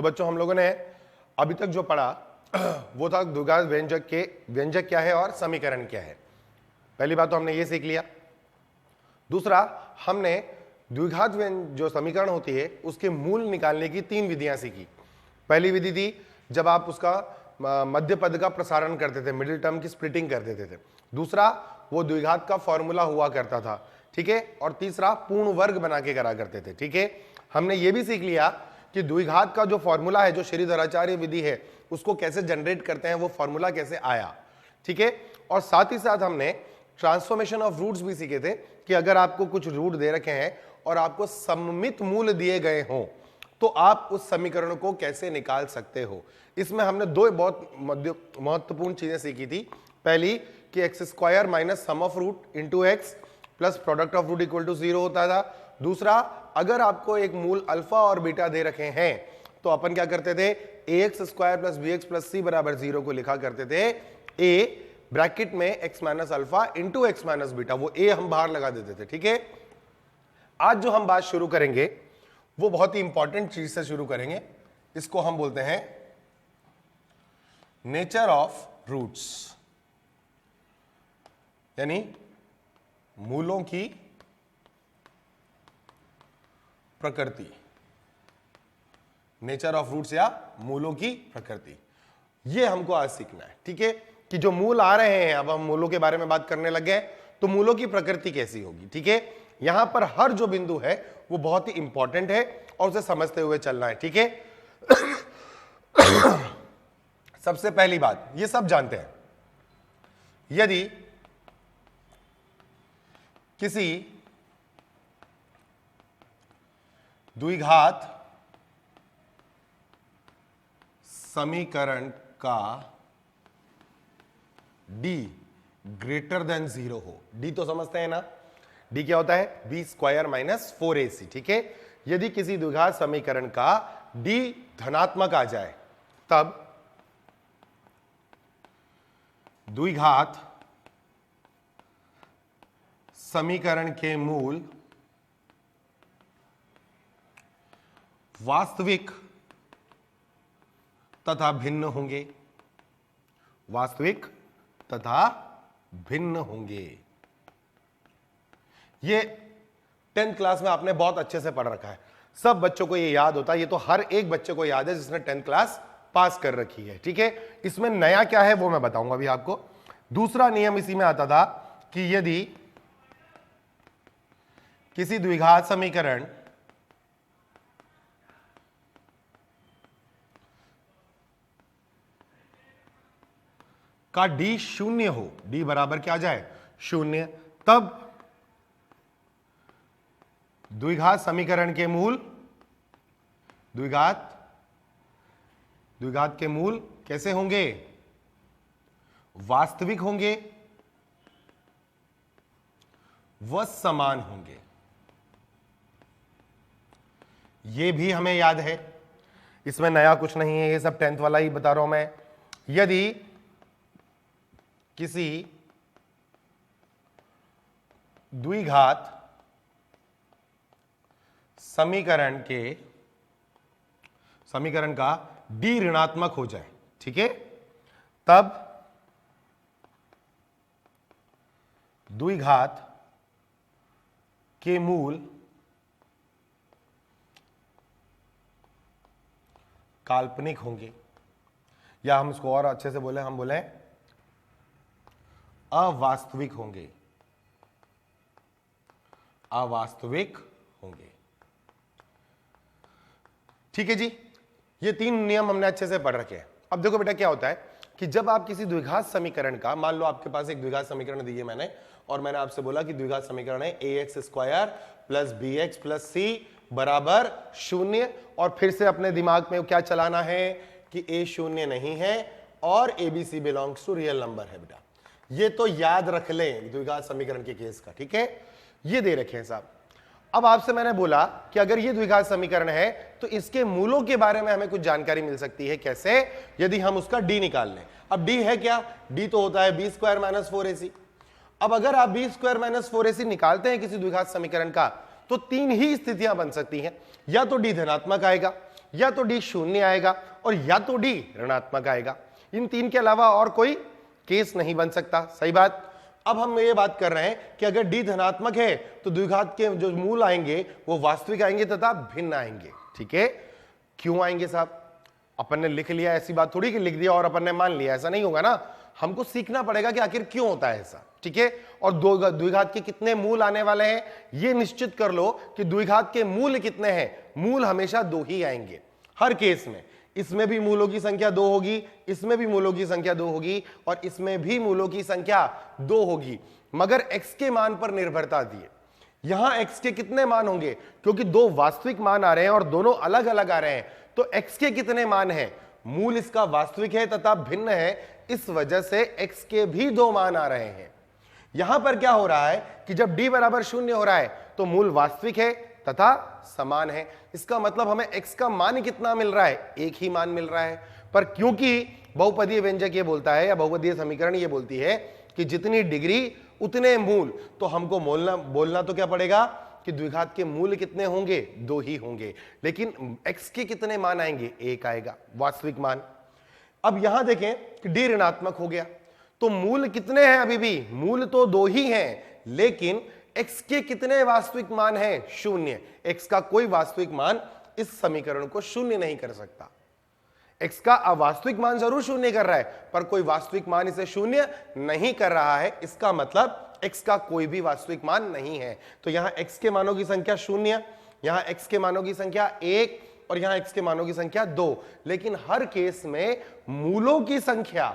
तो बच्चों हम लोगों ने अभी तक जो पढ़ा वो था द्विघात व्यंजक के व्यंजक क्या है और समीकरण क्या है। पहली बात तो हमने ये सीख लिया। दूसरा, हमने द्विघात जो समीकरण होती है उसके मूल निकालने की 3 विधियां सीखी। पहली विधि थी जब आप उसका मध्य पद का प्रसारण करते थे, मिडिल टर्म की स्प्लिटिंग कर देते थे। दूसरा, वो द्विघात का फॉर्मूला हुआ करता था, ठीक है। और तीसरा, पूर्ण वर्ग बना के करा करते थे, ठीक है। हमने ये भी सीख लिया कि द्विघात का जो फॉर्मूला है, जो श्रीधराचार्य विधि है, उसको कैसे जनरेट करते हैं, वो फॉर्मूला कैसे आया, ठीक है। और साथ ही साथ हमने ट्रांसफॉर्मेशन ऑफ रूट्स भी सीखे थे कि अगर आपको कुछ रूट दे रखे हैं और आपको सममित मूल दिए गए हों तो आप उस समीकरण को कैसे निकाल सकते हो। इसमें हमने 2 बहुत महत्वपूर्ण चीजें सीखी थी। पहली कि x square minus sum of root into x plus product of root equal to 0 होता था। दूसरा, अगर आपको एक मूल अल्फा और बीटा दे रखे हैं तो अपन क्या करते थे, ax square plus bx plus c बराबर 0 को लिखा करते थे a ब्रैकेट में x minus alpha into x minus beta, वो a हम बाहर लगा देते थे, ठीक है। आज जो हम बात शुरू करेंगे वो बहुत ही इंपॉर्टेंट चीज से शुरू करेंगे। इसको हम बोलते हैं नेचर ऑफ रूट्स, यानी मूलों की प्रकृति। नेचर ऑफ रूट्स या मूलों की प्रकृति, ये हमको आज सीखना है, ठीक है। कि जो मूल आ रहे हैं, अब हम मूलों के बारे में बात करने लग गए, तो मूलों की प्रकृति कैसी होगी, ठीक है। यहां पर हर जो बिंदु है वो बहुत ही इंपॉर्टेंट है और उसे समझते हुए चलना है, ठीक है। सबसे पहली बात, ये सब जानते हैं, यदि किसी द्विघात समीकरण का d ग्रेटर देन 0 हो, d तो समझते हैं ना, d क्या होता है, b स्क्वायर माइनस 4ac, ठीक है। यदि किसी द्विघात समीकरण का d धनात्मक आ जाए तब द्विघात समीकरण के मूल वास्तविक तथा भिन्न होंगे, वास्तविक तथा भिन्न होंगे। ये 10th क्लास में आपने बहुत अच्छे से पढ़ रखा है, सब बच्चों को ये याद होता है। ये तो हर एक बच्चे को याद है जिसने 10th क्लास पास कर रखी है, ठीक है। इसमें नया क्या है वो मैं बताऊंगा अभी आपको। दूसरा नियम इसी में आता था कि यदि किसी द्विघात समीकरण का d शून्य हो, d बराबर क्या आ जाए, शून्य, तब द्विघात समीकरण के मूल द्विघात के मूल कैसे होंगे, वास्तविक होंगे, व समान होंगे। ये भी हमें याद है, इसमें नया कुछ नहीं है, ये सब 10th वाला ही बता रहा हूं मैं। यदि किसी द्विघात समीकरण का d ऋणात्मक हो जाए, ठीक है, तब द्विघात के मूल काल्पनिक होंगे, या हम इसको और अच्छे से बोले, हम बोले अवास्तविक होंगे, अवास्तविक होंगे, ठीक है जी। ये 3 नियम हमने अच्छे से पढ़ रखे हैं। अब देखो बेटा क्या होता है कि जब आप किसी द्विघात समीकरण का, मान लो आपके पास एक द्विघात समीकरण दी है मैंने, और मैंने आपसे बोला कि द्विघात समीकरण है ax square plus bx plus c बराबर 0, और फिर से अपने दिमाग में क्या चलाना है कि a शून्य नहीं है और abc belongs to real number है। बेटा ये तो याद रख लें द्विघात समीकरण के केस का, ठीक है। ये दे रखे हैं साहब। अब आपसे मैंने बोला कि अगर ये द्विघात समीकरण है तो इसके मूलों के बारे में हमें कुछ जानकारी मिल सकती है, कैसे, यदि हम उसका d निकाल लें। अब d है क्या, d तो होता है b स्क्वायर माइनस 4ac। अब अगर आप b स्क्वायर माइनस 4ac निकालते हैं किसी द्विघात समीकरण का तो 3 ही स्थितियां बन सकती हैं, या तो d धनात्मक आएगा, या तो डी शून्य आएगा और या तो डी ऋणात्मक आएगा। इन तीन के अलावा और कोई केस नहीं बन सकता। सही बात। अब हम ये बात कर रहे हैं कि अगर डी धनात्मक है तो द्विघात के जो मूल आएंगे वो वास्तविक आएंगे तथा भिन्न आएंगे। ठीक है, क्यों आएंगे साहब? अपन ने लिख लिया, ऐसी बात थोड़ी कि लिख दिया और अपन ने मान लिया, ऐसा नहीं होगा ना। हमको सीखना पड़ेगा कि आखिर क्यों होता है ऐसा। ठीक है, और द्विघात के कितने मूल आने वाले हैं ये निश्चित कर लो कि द्विघात के मूल कितने हैं। मूल हमेशा दो ही आएंगे हर केस में। इसमें भी मूलों की संख्या दो होगी, इसमें भी मूलों की संख्या दो होगी और इसमें भी मूलों की संख्या दो होगी, मगर x के मान पर निर्भरता दिए। यहां x के कितने मान होंगे? क्योंकि दो वास्तविक मान आ रहे हैं और दोनों अलग अलग आ रहे हैं, तो x के कितने मान हैं? मूल इसका वास्तविक है तथा भिन्न है, इस वजह से x के भी दो मान आ रहे हैं। यहां पर क्या हो रहा है कि जब d बराबर शून्य हो रहा है तो मूल वास्तविक है तथा समान है। इसका मतलब हमें x का मान कितना मिल रहा है? एक ही मान मिल रहा है। पर क्योंकि बहुपदीय व्यंजक ये बोलता है या बहुपदीय समीकरण ये बोलती है कि जितनी डिग्री उतने मूल, तो हमको बोलना तो क्या पड़ेगा कि द्विघात के मूल कितने होंगे? दो ही होंगे। लेकिन x के कितने मान आएंगे? एक आएगा, वास्तविक मान। अब यहां देखें कि d ऋणात्मक हो गया, तो मूल कितने हैं? अभी भी मूल तो दो ही हैं, लेकिन x के कितने वास्तविक मान हैं? शून्य। x का कोई वास्तविक मान इस समीकरण को शून्य नहीं कर सकता। x का अवास्तविक मान जरूर शून्य कर रहा है, पर कोई वास्तविक मान इसे शून्य नहीं कर रहा है। इसका मतलब x का कोई भी वास्तविक मान नहीं है। तो यहां x के मानों की संख्या शून्य, यहां x के मानों की संख्या एक और यहां x के मानों की संख्या दो। लेकिन हर केस में मूलों की संख्या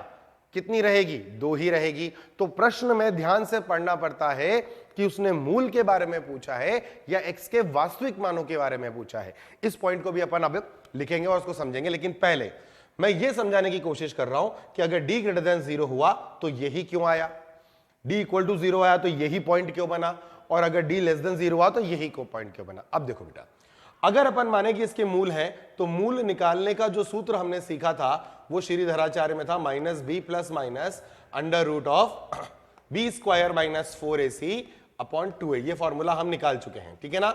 कितनी रहेगी? दो ही रहेगी। तो प्रश्न में ध्यान से पढ़ना पड़ता है कि उसने मूल के बारे में पूछा है या x के वास्तविक मानों के बारे में पूछा है। इस पॉइंट को भी अपन अब लिखेंगे और उसको समझेंगे, लेकिन पहले मैं ये समझाने की कोशिश कर रहा हूं कि अगर d ग्रेटर देन 0 हुआ तो यही क्यों आया, d इक्वल टू 0 आया तो यही पॉइंट क्यों बना, और अगर d लेस देन 0 हुआ तो यही को पॉइंट क्यों बना। अब देखो बेटा, अगर अपन माने कि इसके मूल हैं तो मूल निकालने का जो सूत्र हमने सीखा था वो श्रीधराचार्य में था, minus B plus minus under root of B square minus 4ac upon 2a। ये फॉर्मूला हम निकाल चुके हैं। ठीक है ना।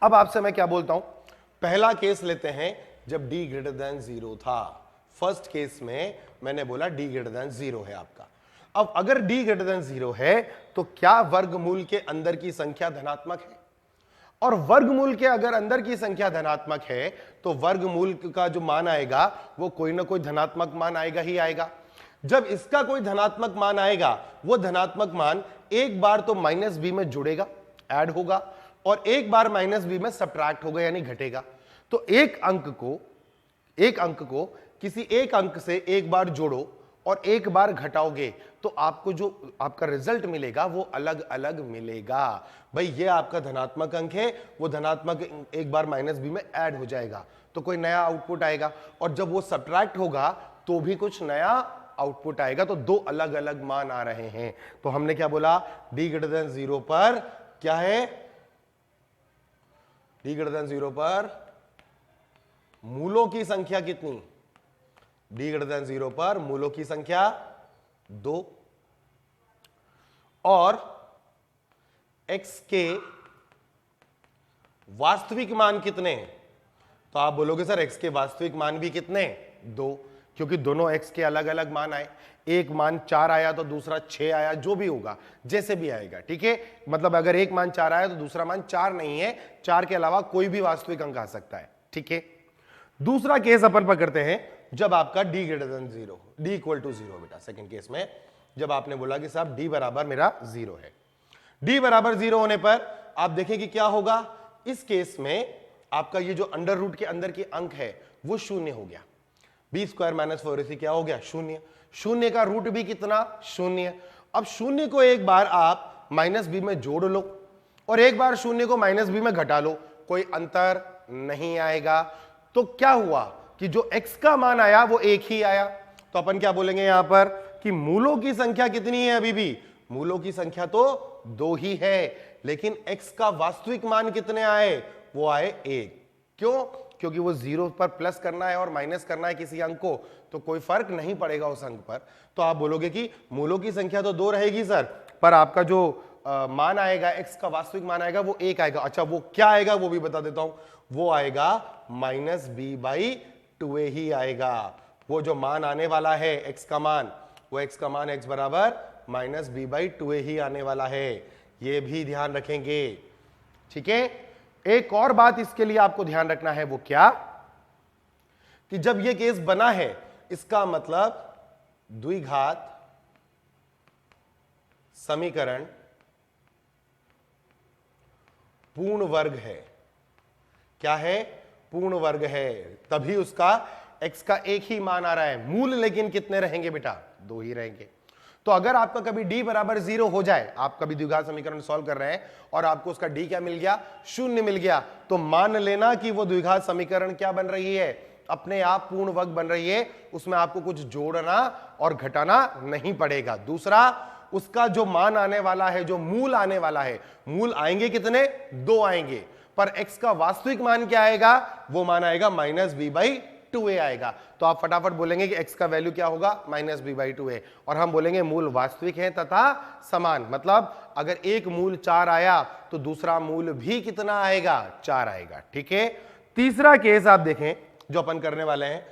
अब आपसे मैं क्या बोलता हूं, पहला केस लेते हैं जब d ग्रेटर देन 0 था। फर्स्ट केस में मैंने बोला d ग्रेटर देन 0 है आपका। अब अगर d ग्रेटर देन 0 है तो क्या वर्गमूल के अंदर की संख्या धनात्मक है? और वर्गमूल के अगर अंदर की संख्या धनात्मक है तो वर्गमूल का जो मान आएगा वो कोई ना कोई धनात्मक मान आएगा ही आएगा। जब इसका कोई धनात्मक मान आएगा, वो धनात्मक मान एक बार तो माइनस बी में जुड़ेगा, ऐड होगा, और एक बार माइनस बी में सब्ट्रैक्ट होगा यानी घटेगा। तो एक अंक को किसी एक अंक से एक बार जोड़ो और एक बार घटाओगे तो आपको जो आपका रिजल्ट मिलेगा वो अलग अलग मिलेगा। भाई ये आपका धनात्मक अंक है, वो धनात्मक एक बार माइनस बी में ऐड हो जाएगा तो कोई नया आउटपुट आएगा, और जब वो सब्ट्रैक्ट होगा तो भी कुछ नया आउटपुट आएगा। तो दो अलग अलग मान आ रहे हैं। तो हमने क्या बोला, d ग्रेटर देन 0 पर क्या है, d ग्रेटर देन 0 पर मूलों की संख्या कितनी, d ग्रेटर देन 0 पर मूलों की संख्या 2 और x के वास्तविक मान कितने? तो आप बोलोगे सर x के वास्तविक मान भी कितने? 2, क्योंकि दोनों x के अलग अलग मान आए। एक मान 4 आया तो दूसरा 6 आया, जो भी होगा जैसे भी आएगा। ठीक है, मतलब अगर एक मान 4 आया तो दूसरा मान 4 नहीं है, 4 के अलावा कोई भी वास्तविक अंक आ सकता है। ठीक है, दूसरा केस अपन पकड़ते हैं जब आपका d greater than 0, d equal to 0। बेटा सेकंड केस में जब आपने बोला कि साहब d बराबर मेरा 0 है, d बराबर 0 होने पर आप देखें कि क्या होगा। इस केस में आपका ये जो अंडर रूट के अंदर के अंक है वो शून्य हो गया। बी स्क्वायर माइनस 4ac क्या हो गया, शून्य। शून्य का रूट भी कितना, शून्य। अब शून्य को एक बार आप माइनस बी में जोड़ लो और एक बार शून्य को माइनस बी में घटा लो, कोई अंतर नहीं आएगा। तो क्या हुआ कि जो x का मान आया वो एक ही आया। तो अपन क्या बोलेंगे यहां पर कि मूलों की संख्या कितनी है, अभी भी मूलों की संख्या तो 2 ही है, लेकिन x का वास्तविक मान कितने आए, वो आए 1। क्यों? क्योंकि वो 0 पर प्लस करना है और माइनस करना है किसी अंक को, तो कोई फर्क नहीं पड़ेगा उस अंक पर। तो आप बोलोगे कि मूलों की संख्या तो 2 रहेगी सर, पर आपका जो मान आएगा, x का वास्तविक मान आएगा वो 1 आएगा। अच्छा वो क्या आएगा वो भी बता देता हूं, वो आएगा -b/2a ही आएगा। वो जो मान आने वाला है x का मान, वो x का मान x बराबर -b/2a ही आने वाला है, ये भी ध्यान रखेंगे। ठीक है, एक और बात इसके लिए आपको ध्यान रखना है, वो क्या कि जब ये केस बना है इसका मतलब द्विघात समीकरण पूर्ण वर्ग है। क्या है? पूर्ण वर्ग है, तभी उसका x का एक ही मान आ रहा है। मूल लेकिन कितने रहेंगे बेटा? 2 ही रहेंगे। तो अगर आपका कभी d बराबर 0 हो जाए, आप कभी द्विघात समीकरण सॉल्व कर रहे हैं और आपको उसका d क्या मिल गया? 0 मिल गया, तो मान लेना कि वो द्विघात समीकरण क्या बन रही है? अपने आप पूर्ण वर्ग बन रही है, उसमें आपको कुछ जोड़ना और घटाना नहीं पड़ेगा। दूसरा, उसका जो मान आने वाला है, जो मूल आने वाला है, मूल आएंगे कितने? 2 आएंगे, पर x का वास्तविक मान क्या आएगा? वो मान आएगा -b/2a आएगा। तो आप फटाफट बोलेंगे कि x का वैल्यू क्या होगा? -b/2a, और हम बोलेंगे मूल वास्तविक है तथा समान। मतलब अगर एक मूल 4 आया तो दूसरा मूल भी कितना आएगा? 4 आएगा। ठीक है, तीसरा केस आप देखें जो अपन करने वाले हैं।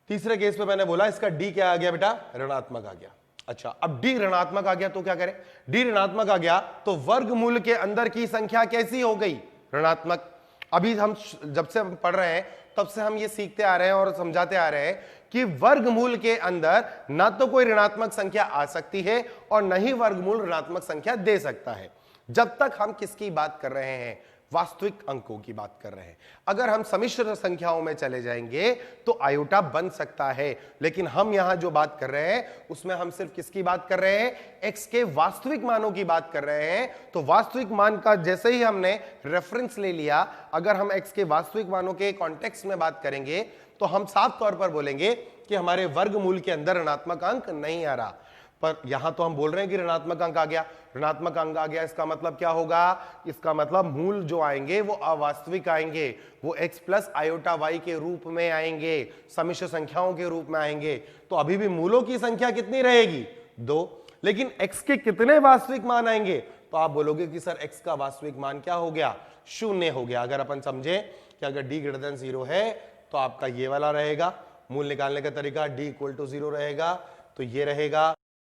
तीसरे केस में मैंने बोला इसका d क्या आ गया बेटा? ऋणात्मक आ गया। अच्छा, अब d ऋणात्मक आ गया तो क्या करें? d ऋणात्मक आ गया तो वर्गमूल के अंदर की संख्या कैसी हो गई? ऋणात्मक। अभी हम जब से हम पढ़ रहे हैं तब से हम ये सीखते आ रहे हैं और समझाते आ रहे हैं कि वर्गमूल के अंदर ना तो कोई ऋणात्मक संख्या आ सकती है और न ही वर्गमूल ऋणात्मक संख्या दे सकता है। जब तक हम किसकी बात कर रहे हैं? वास्तविक अंकों की बात कर रहे हैं। अगर हम समिश्र संख्याओं में चले जाएंगे तो आयोटा बन सकता है, लेकिन हम यहां जो बात कर रहे हैं उसमें हम सिर्फ किसकी बात कर रहे हैं? x के वास्तविक मानों की बात कर रहे हैं। तो वास्तविक मान का जैसे ही हमने रेफरेंस ले लिया, अगर हम x के वास्तविक मानों के कॉन्टेक्स्ट में बात करेंगे तो हम साफ तौर पर बोलेंगे कि हमारे वर्गमूल के अंदर ऋणात्मक अंक नहीं आ रहा। पर यहां तो हम बोल रहे हैं कि ऋणात्मक अंक आ गया। ऋणात्मक अंक आ गया, इसका मतलब क्या होगा? इसका मतलब मूल जो आएंगे वो अवास्तविक आएंगे, वो x प्लस आयोटा y के रूप में आएंगे, समिश्र संख्याओं के रूप में आएंगे। तो अभी भी मूलों की संख्या कितनी रहेगी? 2। लेकिन x के कितने वास्तविक मान आएंगे? तो आप बोलोगे कि सर x का वास्तविक मान क्या हो गया? 0 हो गया। अगर अपन समझे कि अगर d ग्रेटर देन 0 है तो आपका ये वाला रहेगा। मूल निकालने का तरीका d इक्वल टू 0 रहेगा, तो ये रहेगा।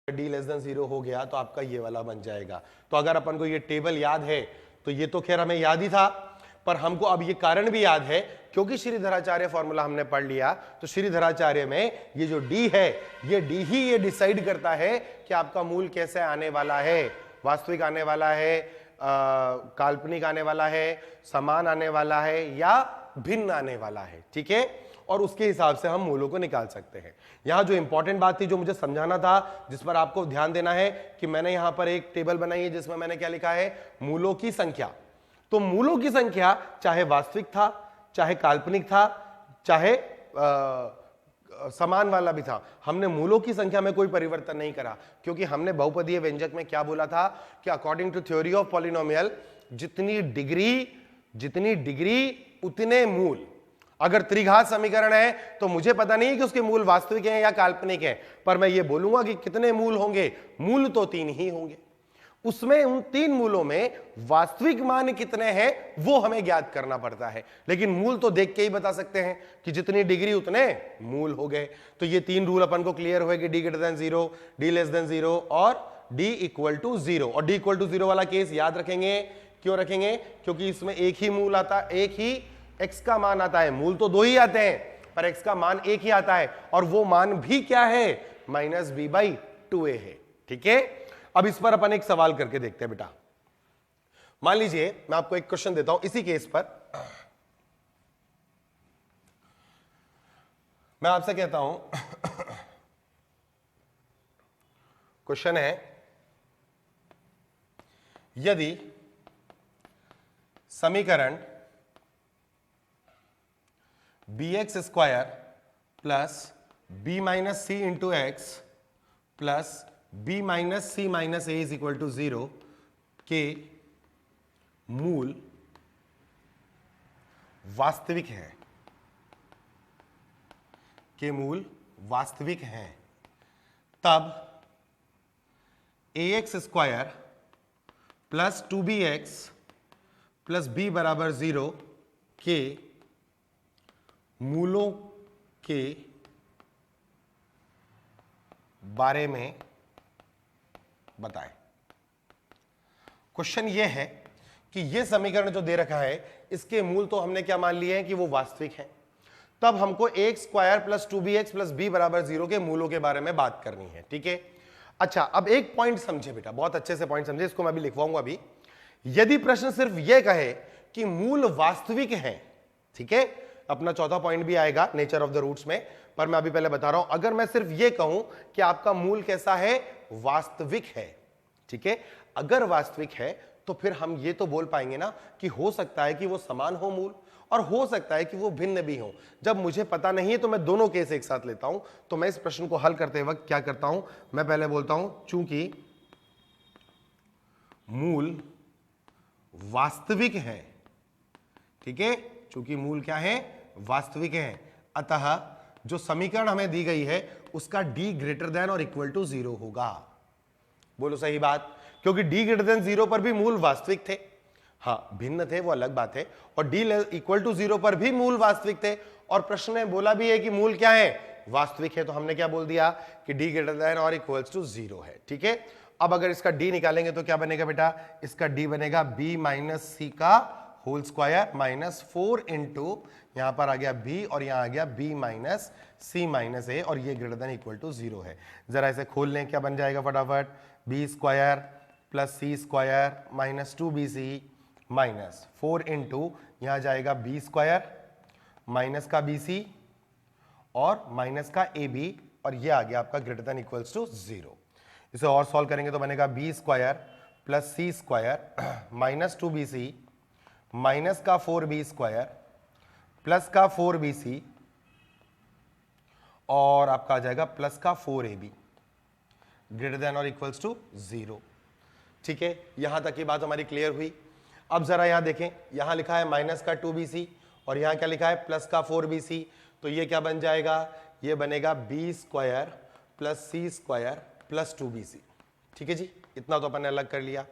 d लेस देन 0 हो गया तो आपका ये वाला बन जाएगा। तो अगर अपन को ये टेबल याद है तो ये तो खैर हमें याद ही था, पर हमको अब ये कारण भी याद है क्योंकि श्रीधराचार्य फॉर्मूला हमने पढ़ लिया। तो श्रीधराचार्य में ये जो d है, ये d ही ये डिसाइड करता है कि आपका मूल कैसे आने वाला है। वास्तविक आने वाला है, काल्पनिक आने वाला है, समान आने वाला है या भिन्न आने वाला है। ठीक है, और उसके हिसाब से हम मूलों को निकाल सकते हैं। यहां जो इंपॉर्टेंट बात थी जो मुझे समझाना था, जिस पर आपको ध्यान देना है कि मैंने यहां पर एक टेबल बनाई है जिसमें मैंने क्या लिखा है? मूलों की संख्या। तो मूलों की संख्या चाहे वास्तविक था, चाहे काल्पनिक था, चाहे समान वाला भी था, हमने मूलों की संख्या में कोई परिवर्तन नहीं करा, क्योंकि हमने बहुपदीय व्यंजक में क्या बोला था कि according to theory of polynomial जितनी डिग्री उतने मूल। अगर त्रिघात समीकरण है तो मुझे पता नहीं कि उसके मूल वास्तविक हैं या काल्पनिक हैं, पर मैं ये बोलूंगा कि कितने मूल होंगे? मूल तो 3 ही होंगे। उसमें उन 3 मूलों में वास्तविक मान कितने हैं वो हमें ज्ञात करना पड़ता है, लेकिन मूल तो देख के ही बता सकते हैं कि जितनी डिग्री उतने मूल हो गए। तो ये 3 रूल अपन को क्लियर हुए कि d greater than 0, d less than 0 और d इक्वल टू 0। और d इक्वल टू 0 वाला केस याद रखेंगे। क्यों रखेंगे? क्योंकि इसमें एक ही मूल आता, एक ही x का मान आता है। मूल तो 2 ही आते हैं पर x का मान 1 ही आता है, और वो मान भी क्या है? -b/2a है। ठीक है, अब इस पर अपन एक सवाल करके देखते हैं बेटा। मान लीजिए मैं आपको एक क्वेश्चन देता हूं इसी केस पर। मैं आपसे कहता हूं क्वेश्चन है, यदि समीकरण bx square plus b minus C into x plus b minus C minus A is equal to 0 के मूल वास्तविक हैं, तब ax square plus 2bx plus B बराबर 0 के मूलों के बारे में बताएं। क्वेश्चन ये है कि ये समीकरण जो दे रखा है इसके मूल तो हमने क्या मान लिए हैं कि वो वास्तविक है, तब हमको x square plus 2bx plus B बराबर 0 के मूलों के बारे में बात करनी है। ठीक है, अच्छा अब एक पॉइंट समझे बेटा, बहुत अच्छे से पॉइंट समझे, इसको मैं अभी लिखवाऊंगा अभी। यदि प्रश्न सिर्फ यह कहे कि मूल वास्तविक हैं, ठीक है, अपना चौथा पॉइंट भी आएगा नेचर ऑफ द रूट्स में, पर मैं अभी पहले बता रहा हूं, अगर मैं सिर्फ यह कहूं कि आपका मूल कैसा है, वास्तविक है, ठीक है, अगर वास्तविक है तो फिर हम ये तो बोल पाएंगे ना कि हो सकता है कि वो समान हो मूल, और हो सकता है कि वो भिन्न भी हो। जब मुझे पता नहीं है तो मैं दोनों केस एक साथ लेता हूं। तो मैं इस प्रश्न को हल करते वक्त क्या करता हूं, मैं पहले बोलता हूं चूंकि मूल वास्तविक है, ठीक है, चूंकि मूल क्या है, वास्तविक है, अतः जो समीकरण हमें दी गई है उसका d ग्रेटर देन और इक्वल टू 0 होगा। बोलो सही बात, क्योंकि d ग्रेटर देन 0 पर भी मूल वास्तविक थे, हाँ भिन्न थे वो अलग बात है, और d इक्वल टू 0 पर भी मूल वास्तविक थे, और प्रश्न में बोला भी है कि मूल क्या है, वास्तविक है, तो हमने क्या बोल दिया कि d ग्रेटर देन और इक्वल टू 0 है। ठीक है, अब अगर इसका d निकालेंगे तो क्या बनेगा बेटा, इसका d बनेगा b माइनस सी का होल स्क्वायर माइनस 4 इंटू, यहां पर आ गया b और यहां आ गया b माइनस सी माइनस ए, और ये ग्रेटर देन इक्वल टू 0 है। जरा इसे खोल लें, क्या बन जाएगा फटाफट, b square plus C square minus 2bc minus 4 into, यहां जाएगा b स्क्वायर माइनस का bc और माइनस का ab, और ये आ गया आपका ग्रेटर देन इक्वल्स टू 0। इसे और सॉल्व करेंगे तो बनेगा b square plus C square minus 2bc minus का 4b स्क्वायर प्लस का 4bc और आपका आ जाएगा प्लस का 4ab ग्रेटर देन और इक्वल्स टू 0। ठीक है, यहां तक की बात हमारी क्लियर हुई। अब जरा यहां देखें, यहां लिखा है माइनस का 2bc और यहां क्या लिखा है प्लस का 4bc, तो ये क्या बन जाएगा, ये बनेगा b square plus C square plus 2bc। ठीक है जी, इतना तो अपन ने अलग कर लिया,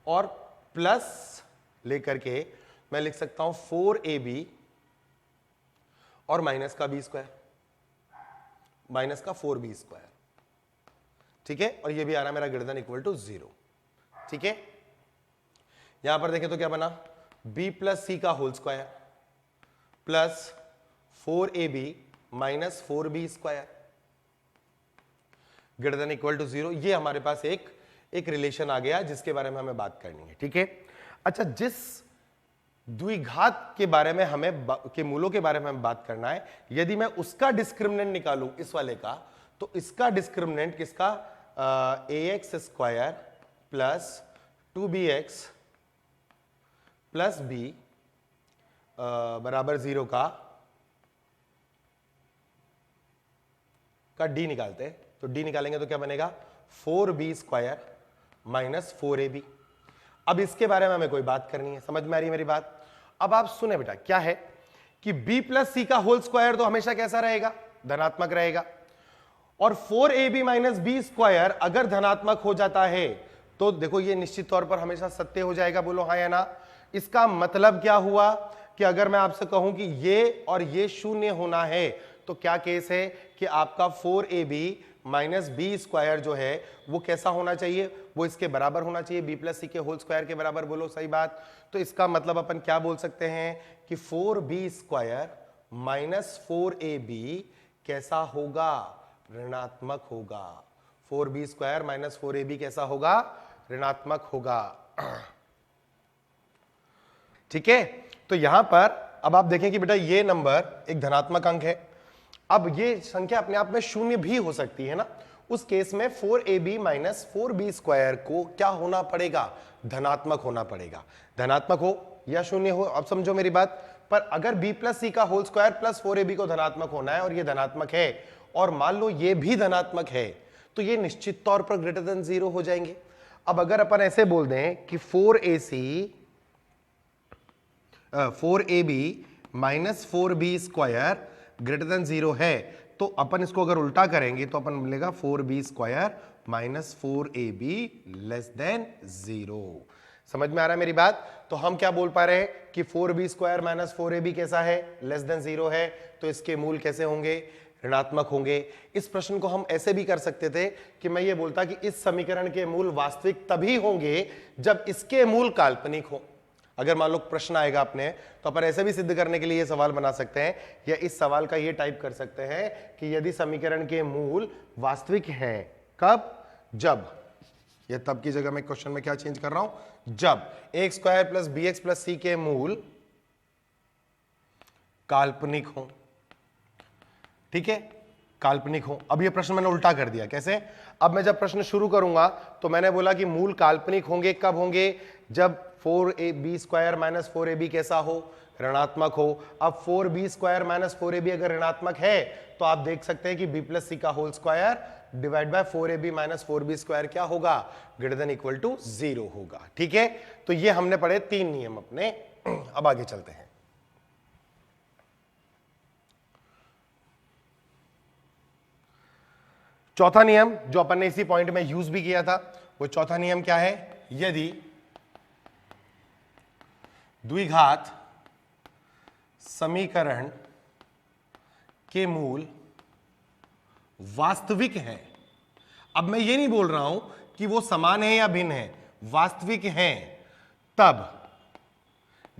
और प्लस लेकर के मैं लिख सकता हूं 4ab और माइनस का b स्क्वायर माइनस का 4b स्क्वायर। ठीक है, और ये भी आ रहा है मेरा ग्रेटर देन इक्वल टू 0। ठीक है, यहां पर देखें तो क्या बना, b प्लस सी का whole square plus 4ab minus 4b square greater than equal to 0। ये हमारे पास एक रिलेशन आ गया जिसके बारे में हमें बात करनी है। ठीक है, अच्छा जिस द्विघात के बारे में हमें के मूलों के बारे में हमें बात करना है, यदि मैं उसका डिस्क्रिमिनेंट निकालूं इस वाले का, तो इसका डिस्क्रिमिनेंट किसका, ax square plus 2bx plus b बराबर 0 का d निकालते हैं, तो d निकालेंगे तो क्या बनेगा 4b स्क्वायर माइनस 4ab। अब इसके बारे में हमें कोई बात करनी है, समझ में आ रही है मेरी बात। अब आप सुने बेटा, क्या है कि b प्लस सी का होल स्क्वायर तो हमेशा कैसा रहेगा, धनात्मक रहेगा, और 4ab माइनस बी स्क्वायर अगर धनात्मक हो जाता है तो देखो ये निश्चित तौर पर हमेशा सत्य हो जाएगा। बोलो हाँ या ना। इसका मतलब क्या हुआ कि अगर मैं आपसे कहूं कि ये और ये शून्य होना है तो क्या केस है कि आपका 4ab माइनस बी स्क्वायर जो है वो कैसा होना चाहिए, वो इसके बराबर होना चाहिए, b प्लस सी के होल स्क्वायर के बराबर। बोलो सही बात। तो इसका मतलब अपन क्या बोल सकते हैं कि 4b स्क्वायर माइनस 4ab कैसा होगा, ऋणात्मक होगा। 4b स्क्वायर माइनस 4ab कैसा होगा, ऋणात्मक होगा। ठीक है, तो यहां पर अब आप देखें कि बेटा ये नंबर एक धनात्मक अंक है। अब ये संख्या अपने आप में शून्य भी हो सकती है ना, उस केस में 4ab माइनस 4b स्क्वायर को क्या होना पड़ेगा, धनात्मक होना पड़ेगा। धनात्मक हो या शून्य हो, अब समझो मेरी बात। पर अगर b प्लस सी का होल स्क्वायर प्लस 4ab को धनात्मक होना है और ये धनात्मक है, और मान लो ये भी धनात्मक है, तो ये निश्चित तौर पर ग्रेटर देन 0 हो जाएंगे। अब अगर अपन ऐसे बोल दें कि 4ab minus 4b square greater than 0 है, तो अपन इसको अगर उल्टा करेंगे तो अपन मिलेगा 4b square minus 4ab less than 0। समझ में आ रहा है मेरी बात? तो हम क्या बोल पा रहे हैं कि 4b स्क्वायर माइनस 4ab कैसा है, लेस देन 0 है, तो इसके मूल कैसे होंगे, ऋणात्मक होंगे। इस प्रश्न को हम ऐसे भी कर सकते थे कि मैं ये बोलता कि इस समीकरण के मूल वास्तविक तभी होंगे जब इसके मूल काल्पनिक हो। अगर मान लो प्रश्न आएगा अपने, तो अपन ऐसे भी सिद्ध करने के लिए ये सवाल बना सकते हैं, या इस सवाल का ये टाइप कर सकते हैं कि यदि समीकरण के मूल वास्तविक हैं, कब, जब, ये तब की जगह मैं क्वेश्चन में क्या चेंज कर रहा हूं, जब X square plus B X plus C के मूल काल्पनिक हो। ठीक है, काल्पनिक हो। अब ये प्रश्न मैंने उल्टा कर दिया, कैसे? अब मैं जब प्रश्न शुरू करूंगा तो मैंने बोला कि मूल काल्पनिक होंगे, कब होंगे, जब 4ab स्क्वायर माइनस 4ab कैसा हो, ऋणात्मक हो। अब 4b स्क्वायर माइनस 4ab अगर ऋणात्मक है तो आप देख सकते हैं कि b प्लस सी का whole square divide by 4ab minus 4b square क्या होगा, ग्रेटर देन इक्वल टू 0 होगा। ठीक है, तो ये हमने पढ़े 3 नियम अपने। अब आगे चलते हैं। चौथा नियम जो अपन ने इसी पॉइंट में यूज भी किया था, वो चौथा नियम क्या है, यदि द्विघात समीकरण के मूल वास्तविक हैं। अब मैं ये नहीं बोल रहा हूं कि वो समान है या भिन्न है, वास्तविक हैं, तब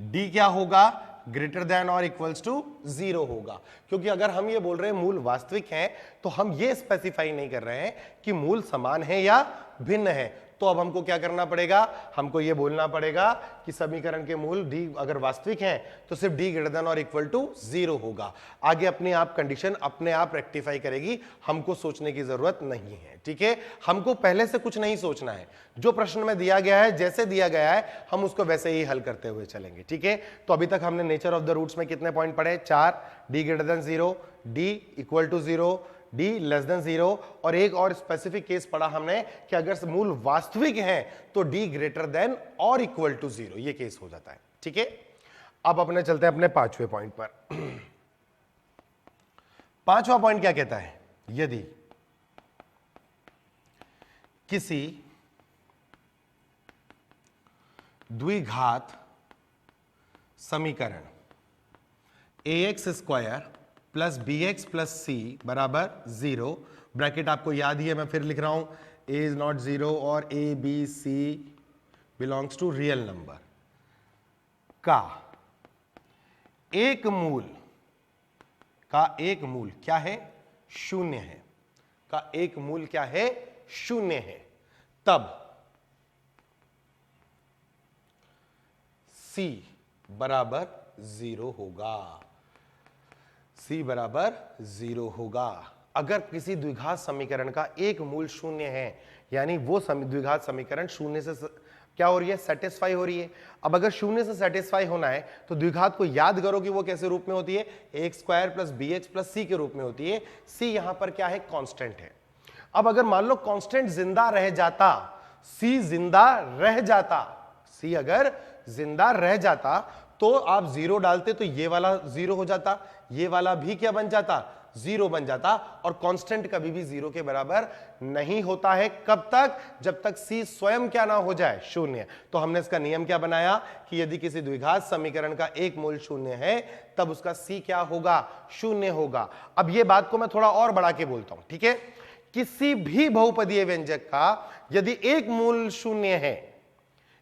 d क्या होगा, ग्रेटर देन और इक्वल्स टू 0 होगा। क्योंकि अगर हम ये बोल रहे हैं मूल वास्तविक हैं, तो हम ये स्पेसिफाई नहीं कर रहे हैं कि मूल समान है या भिन्न है। तो अब हमको क्या करना पड़ेगा, हमको ये बोलना पड़ेगा कि समीकरण के मूल d अगर वास्तविक हैं तो सिर्फ d ग्रेटर देन और इक्वल टू 0 होगा। आगे अपने आप कंडीशन अपने आप रेक्टिफाई करेगी, हमको सोचने की जरूरत नहीं है। ठीक है, हमको पहले से कुछ नहीं सोचना है, जो प्रश्न में दिया गया है, जैसे दिया गया है, हम उसको वैसे ही हल करते हुए चलेंगे। ठीक है, तो अभी तक हमने नेचर ऑफ द रूट्स में कितने पॉइंट पढ़े, 4, d greater than 0, d equal to 0, d less than 0, और एक और स्पेसिफिक केस पढ़ा हमने कि अगर मूल वास्तविक हैं तो d ग्रेटर देन और इक्वल टू 0, ये केस हो जाता है। ठीक है, अब अपने चलते हैं अपने पांचवें पॉइंट पर। पांचवा पॉइंट क्या कहता है, यदि किसी द्विघात समीकरण ax square plus B X plus C बराबर 0, ब्रैकेट आपको याद ही है, मैं फिर लिख रहा हूं, a इज नॉट 0 और a b c belongs to real number का एक मूल क्या है, शून्य है, का एक मूल क्या है, शून्य है, तब c बराबर 0 होगा, c बराबर 0 होगा। अगर किसी द्विघात समीकरण का एक मूल शून्य है, यानी वो द्विघात समीकरण शून्य से क्या हो रही है, सेटिस्फाई हो रही है। अब अगर शून्य से सेटिस्फाई होना है तो द्विघात को याद करो कि वो कैसे रूप में होती है, X square plus B X plus C के रूप में होती है। सी यहां पर क्या है, कांस्टेंट है। अब अगर मान लो कांस्टेंट जिंदा रह जाता, सी जिंदा रह जाता, सी अगर जिंदा रह जाता तो आप 0 डालते तो ये वाला 0 हो जाता, ये वाला भी क्या बन जाता, 0 बन जाता, और कांस्टेंट कभी भी 0 के बराबर नहीं होता है। कब तक, जब तक c स्वयं क्या ना हो जाए, शून्य। तो हमने इसका नियम क्या बनाया कि यदि किसी द्विघात समीकरण का एक मूल शून्य है तब उसका c क्या होगा, शून्य होगा। अब ये बात को मैं थोड़ा और बढ़ा के बोलता हूं, ठीक है, किसी भी बहुपदीय व्यंजक का यदि एक मूल शून्य है,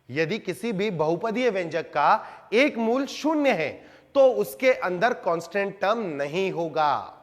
यदि किसी भी बहुपदीय व्यंजक का एक मूल शून्य है तो उसके अंदर कांस्टेंट टर्म नहीं होगा।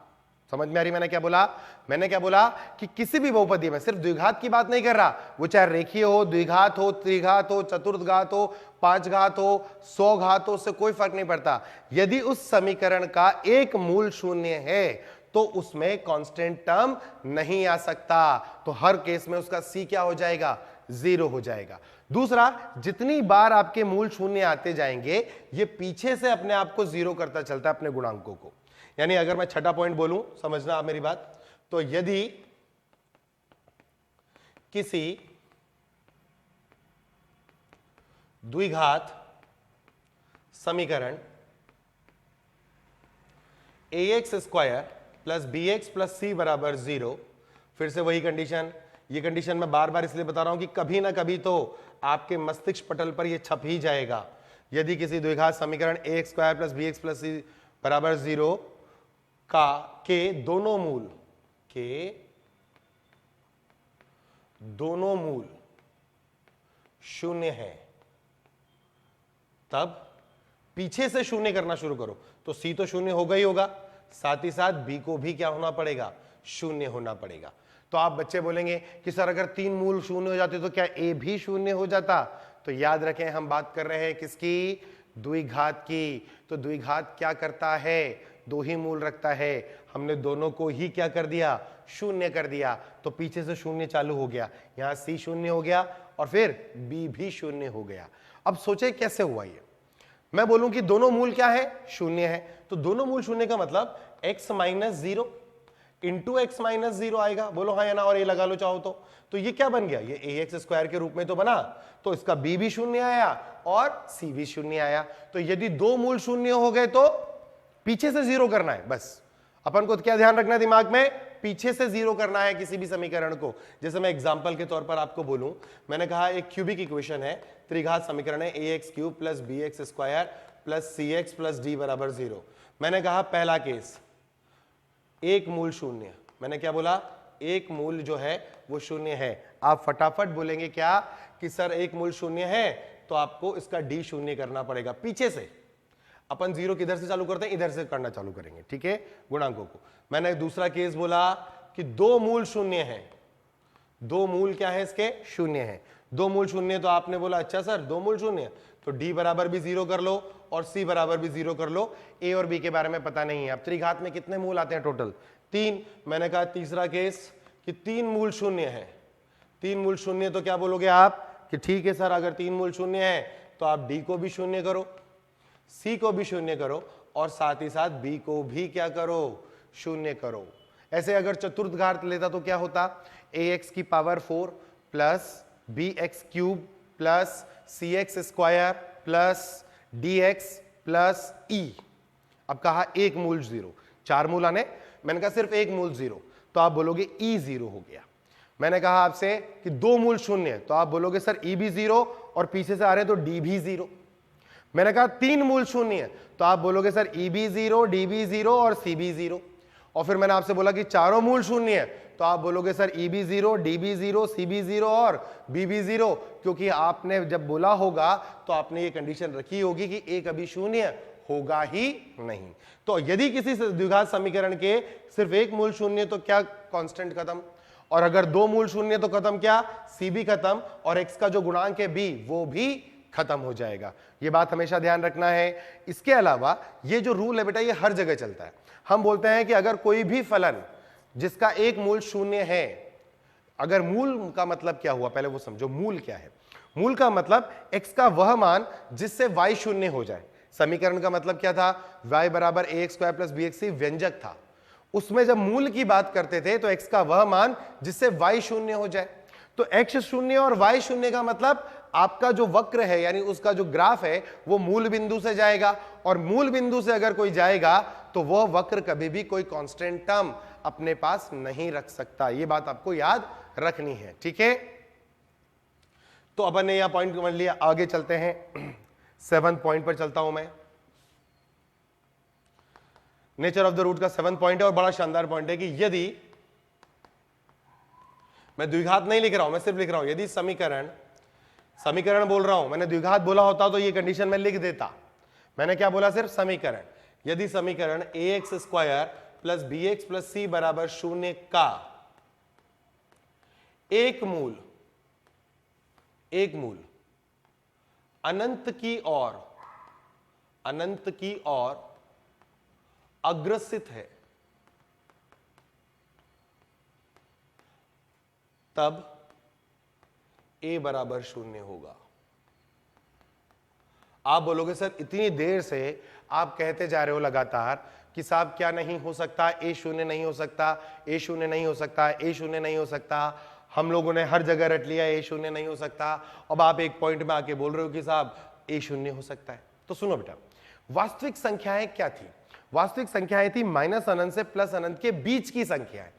समझ में आ रही मैंने क्या बोला, मैंने क्या बोला कि किसी भी बहुपदीय में, सिर्फ द्विघात की बात नहीं कर रहा, वो चाहे रेखीय हो, द्विघात हो, त्रिघात हो, चतुर्थघात हो, 5 घात हो, 100 घात हो, उससे कोई फर्क नहीं पड़ता। यदि उस समीकरण का एक मूल शून्य है तो उसमें कांस्टेंट टर्म नहीं आ सकता, तो हर केस में उसका c क्या हो जाएगा, 0 हो जाएगा। दूसरा, जितनी बार आपके मूल शून्य आते जाएंगे ये पीछे से अपने आप को 0 करता चलता है, अपने गुणांकों को। यानी अगर मैं छठा पॉइंट बोलूं, समझना आप मेरी बात, तो यदि किसी द्विघात समीकरण ax square plus B X plus C बराबर 0, फिर से वही कंडीशन ये कंडीशन मैं बार बार इसलिए बता रहा हूं कि कभी ना कभी तो आपके मस्तिष्क पटल पर ये छप ही जाएगा। यदि किसी द्विघात समीकरण ax square plus B X plus C बराबर 0 के दोनों मूल शून्य है, तब पीछे से शून्य करना शुरू करो। तो सी तो शून्य होगा ही होगा, साथ ही साथ बी को भी क्या होना पड़ेगा, शून्य होना पड़ेगा। तो आप बच्चे बोलेंगे कि सर अगर 3 मूल शून्य हो जाते तो क्या ए भी शून्य हो जाता? तो याद रखें हम बात कर रहे हैं किसकी, द्विघात की। तो द्विघात क्या करता है, 2 ही मूल रखता है। हमने दोनों को ही क्या कर दिया, शून्य कर दिया। तो पीछे से शून्य चालू हो गया, यहां सी शून्य हो गया और फिर बी भी शून्य हो गया। अब सोचे कैसे हुआ ये। मैं बोलूं कि दोनों मूल क्या है, शून्य है। तो दोनों मूल शून्य का मतलब x minus 0 into x minus 0 आएगा। बोलो हाँ या ना, और ये लगा लो चाहो तो ये क्या बन गया, ये ax स्क्वायर के रूप में तो बना। तो इसका b भी शून्य आया और c भी शून्य आया। तो यदि 2 मूल शून्य हो गए तो पीछे से 0 करना है। बस अपन को क्या ध्यान रखना है दिमाग में, पीछे से 0 करना है किसी भी समीकरण को। जैसे मैं एग्जांपल के तौर पर आपको बोलूं, मैंने कहा एक क्यूबिक इक्वेशन है, त्रिघात समीकरण है ax cube plus bx square plus cx plus d बराबर 0। मैंने कहा पहला केस एक मूल शून्य, मैंने क्या बोला, एक मूल जो है वो शून्य है। आप फटाफट बोलेंगे क्या कि सर एक मूल शून्य है तो आपको इसका d शून्य करना पड़ेगा। पीछे से अपन 0 किधर से चालू करते हैं, इधर से करना चालू करेंगे, ठीक है, गुणांकों को। मैंने दूसरा केस बोला कि 2 मूल शून्य है, 2 मूल क्या है इसके, शून्य है। 2 मूल शून्य, तो आपने बोला अच्छा सर 2 मूल शून्य, तो d बराबर भी 0 कर लो और c बराबर भी 0 कर लो। a और b के बारे में पता नहीं है। अब त्रिघात में कितने मूल आते हैं टोटल, 3। मैंने कहा तीसरा केस कि 3 मूल शून्य है। 3 मूल शून्य, तो क्या बोलोगे आप कि ठीक है सर अगर 3 मूल शून्य है तो आप d को भी शून्य करो, c को भी शून्य करो और साथ ही साथ b को भी क्या करो, शून्य करो। ऐसे अगर चतुर्थ घात लेता तो क्या होता, ax की power 4 plus bx cube plus cx square plus dx plus e। अब कहा एक मूल 0, 4 मूल आने, मैंने कहा सिर्फ एक मूल 0, तो आप बोलोगे e 0 हो गया। मैंने कहा आपसे कि 2 मूल शून्य, तो आप बोलोगे सर e भी 0 और पीछे से आ रहे तो d भी 0। मैंने कहा 3 मूल शून्य, तो आप बोलोगे सर e भी 0, d भी 0 और c भी 0। और फिर मैंने आपसे बोला कि चारों मूल शून्य है, तो आप बोलोगे सर e भी 0, d भी 0, c भी 0 और b भी 0। क्योंकि आपने जब बोला होगा तो आपने ये कंडीशन रखी होगी कि a कभी शून्य होगा ही नहीं। तो यदि किसी द्विघात समीकरण के सिर्फ एक मूल शून्य तो क्या कांस्टेंट खत्म, और अगर 2 मूल शून्य तो खत्म क्या, c भी खत्म और x का जो गुणांक है b वो भी खत्म हो जाएगा। ये बात हमेशा ध्यान रखना है। इसके अलावा ये जो रूल है बेटा ये हर जगह चलता है। हम बोलते हैं कि अगर कोई भी फलन जिसका एक मूल शून्य है, अगर मूल का मतलब क्या हुआ पहले वो समझो, मूल क्या है। मूल का मतलब x का वह मान जिससे y शून्य हो जाए। समीकरण का मतलब क्या था, y बराबर ax स्क्वायर प्लस bx व्यंजक था, उसमें जब मूल की बात करते थे तो x का वह मान जिससे y शून्य हो जाए। तो x शून्य और y शून्य का मतलब आपका जो वक्र है यानी उसका जो ग्राफ है वो मूल बिंदु से जाएगा, और मूल बिंदु से अगर कोई जाएगा तो वह वक्र कभी भी कोई कांस्टेंट टर्म अपने पास नहीं रख सकता। ये बात आपको याद रखनी है, ठीक है। तो अपन ने यहां पॉइंट समझ लिया, आगे चलते हैं 7th पॉइंट पर चलता हूं मैं। नेचर ऑफ द रूट का 7th पॉइंट है और बड़ा शानदार पॉइंट है कि यदि, मैं द्विघात नहीं लिख रहा हूं, मैं सिर्फ लिख रहा हूं, यदि समीकरण बोल रहा हूं, मैंने द्विघात बोला होता तो ये कंडीशन में लिख देता। मैंने क्या बोला, सिर्फ समीकरण। यदि समीकरण ax square plus bx plus c बराबर 0 का एक मूल अनंत की ओर अग्रसित है, तब a बराबर 0 होगा। आप बोलोगे सर इतनी देर से आप कहते जा रहे हो लगातार कि साहब क्या नहीं हो सकता, a शून्य नहीं हो सकता, a शून्य नहीं हो सकता, a शून्य नहीं हो सकता। हम लोगों ने हर जगह रट लिया a शून्य नहीं हो सकता। अब आप एक पॉइंट में आके बोल रहे हो कि साहब a शून्य हो सकता है। तो सुनो बेटा, वास्तविक संख्याएं क्या थी, वास्तविक संख्याएं थी माइनस अनंत से प्लस अनंत के बीच की संख्याएं।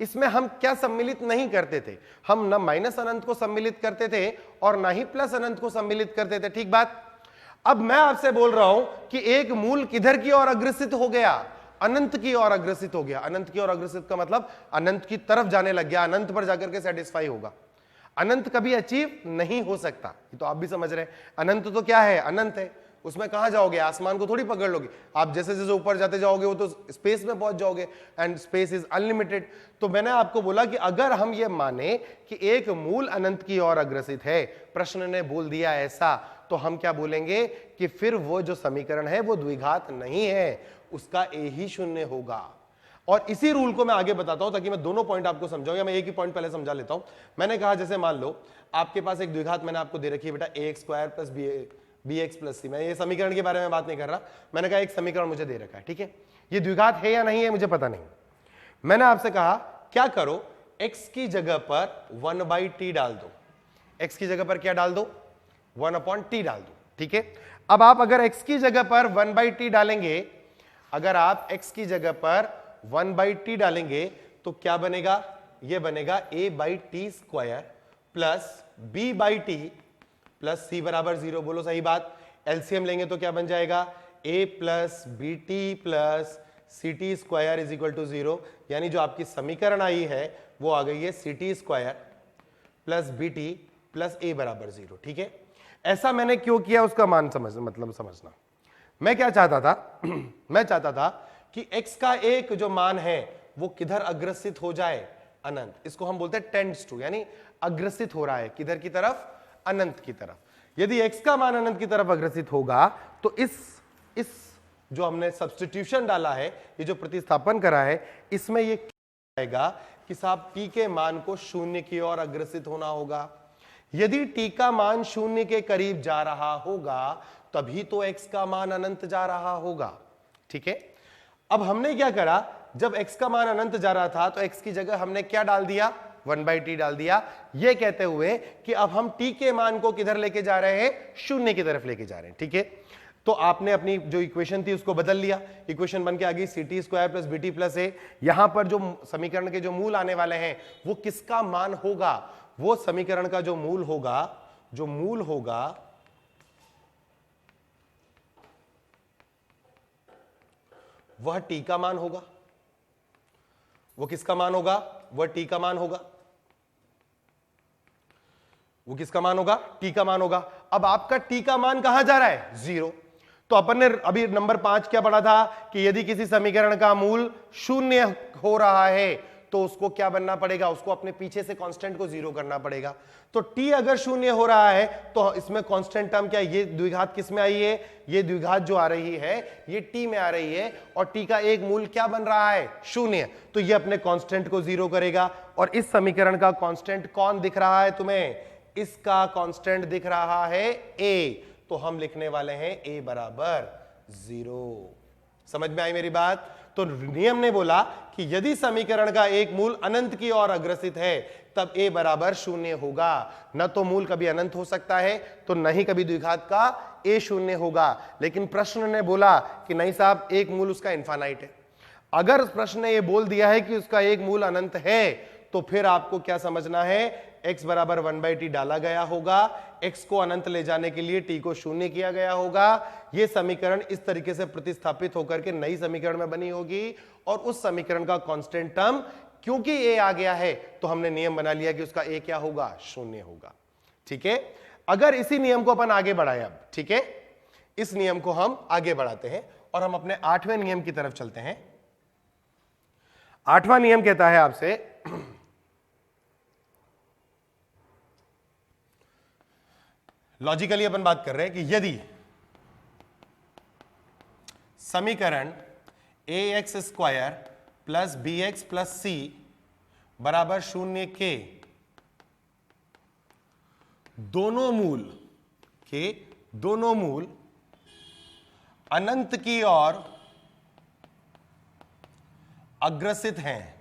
इसमें हम क्या सम्मिलित नहीं करते थे, हम ना माइनस अनंत को सम्मिलित करते थे और ना ही प्लस अनंत को सम्मिलित करते थे, ठीक बात। अब मैं आपसे बोल रहा हूं कि एक मूल किधर की ओर अग्रसित हो गया, अनंत की ओर अग्रसित हो गया। अनंत की ओर अग्रसित का मतलब अनंत की तरफ जाने लग गया, अनंत पर जाकर के सेटिस्फाई होगा। अनंत कभी अचीव नहीं हो सकता, ये तो आप भी समझ रहे हैं। अनंत तो क्या है, अनंत है, उसमें कहां जाओगे, आसमान को थोड़ी पकड़ लोगे आप, जैसे जैसे ऊपर जाते जाओगे वो तो स्पेस में पहुंच जाओगे, एंड स्पेस इज अनलिमिटेड। तो मैंने आपको बोला कि अगर हम ये माने कि एक मूल अनंत की ओर अग्रसित है, प्रश्न ने बोल दिया ऐसा, तो हम क्या बोलेंगे कि फिर वो जो समीकरण है वो द्विघात नहीं है, उसका ए ही शून्य होगा। और इसी रूल को मैं आगे बताता हूं ताकि मैं दोनों पॉइंट आपको समझाऊं, या मैं एक ही पॉइंट पहले समझा लेता हूं। मैंने कहा जैसे मान लो आपके पास एक द्विघात मैंने आपको दे रखी है बेटा, A X square plus B X plus C. मैं ये समीकरण के बारे में बात नहीं कर रहा, मैंने कहा एक समीकरण मुझे दे रखा है, ठीक है, ये द्विघात है या नहीं है मुझे पता नहीं। मैंने आपसे कहा क्या करो, x की जगह पर 1/t डाल दो, x की जगह पर क्या डाल दो, 1/t डाल दो, ठीक है। अब आप अगर x की जगह पर 1/t डालेंगे, अगर आप x की जगह पर 1/t डालेंगे तो क्या बनेगा, ये बनेगा a/t square plus b/t plus c बराबर 0। बोलो सही बात। एलसीएम लेंगे तो क्या बन जाएगा, a plus B T plus C T square is equal to 0। यानी जो आपकी समीकरण आई है वो आ गई है C T square plus B T plus A बराबर 0, ठीक है। ऐसा मैंने क्यों किया उसका मान समझना। मैं क्या चाहता था मैं चाहता था कि x का एक जो मान है वो किधर अग्रसित हो जाए, अनंत। इसको हम बोलते हैं टेंड्स टू, यानी अग्रसित हो रहा है किधर की तरफ, अनंत की तरफ। यदि x का मान अनंत की तरफ अग्रसित होगा तो इस जो हमने सब्स्टिट्यूशन डाला है, ये जो प्रतिस्थापन करा है, इसमें ये आएगा कि साहब t के मान को शून्य की ओर अग्रसित होना होगा। यदि t का मान शून्य के करीब जा रहा होगा तभी तो x का मान अनंत जा रहा होगा, ठीक है। अब हमने क्या करा, जब x का मान अनंत जा रहा था तो x की जगह हमने क्या डाल दिया, 1/t डाल दिया, ये कहते हुए कि अब हम t के मान को किधर लेके जा रहे हैं, शून्य की तरफ लेके जा रहे हैं, ठीक है। तो आपने अपनी जो इक्वेशन थी उसको बदल लिया, इक्वेशन बन के आ गई C T square plus B T plus A. यहां पर जो समीकरण के जो मूल आने वाले हैं वो किसका मान होगा, वो समीकरण का जो मूल होगा वह t का मान होगा। वो किसका मान होगा, वह t का मान होगा। वो किसका मान होगा, t का मान होगा। अब आपका t का मान कहां जा रहा है, 0। तो अपन ने अभी नंबर 5 क्या पढ़ा था कि यदि किसी समीकरण का मूल शून्य हो रहा है तो उसको क्या बनना पड़ेगा, उसको अपने पीछे से कांस्टेंट को 0 करना पड़ेगा। तो t अगर शून्य हो रहा है तो इसमें कांस्टेंट टर्म क्या, ये द्विघात किस में आई है, ये द्विघात जो आ रही है ये t में आ रही है, और t का एक मूल क्या बन रहा है, शून्य। तो ये अपने कांस्टेंट को 0 करेगा। और इस समीकरण का कांस्टेंट कौन दिख रहा है तुम्हें, इसका कांस्टेंट दिख रहा है a, तो हम लिखने वाले हैं a बराबर 0। समझ में आई मेरी बात। तो नियम ने बोला कि यदि समीकरण का एक मूल अनंत की ओर अग्रसित है तब a बराबर 0 होगा। न तो मूल कभी अनंत हो सकता है तो न ही कभी द्विघात का a 0 होगा। लेकिन प्रश्न ने बोला कि नहीं साहब, एक मूल उसका इनफाइनाइट है। अगर प्रश्न ने यह बोल दिया है कि उसका एक मूल अनंत है तो फिर आपको क्या समझना है, x बराबर 1/t डाला गया होगा, x को अनंत ले जाने के लिए t को 0 किया गया होगा। यह समीकरण इस तरीके से प्रतिस्थापित होकर के नई समीकरण में बनी होगी, और उस समीकरण का कांस्टेंट टर्म क्योंकि a आ गया है तो हमने नियम बना लिया कि उसका a क्या होगा, 0 होगा, ठीक है। अगर इसी नियम को अपन आगे बढ़ाएं अब, ठीक है, इस नियम को हम आगे बढ़ाते हैं और हम अपने 8वें नियम की तरफ चलते हैं। 8वां नियम कहता है आपसे, लॉजिकली अपन बात कर रहे हैं कि यदि समीकरण A X square plus B X plus C बराबर 0 के दोनों मूल अनंत की ओर अग्रसित हैं,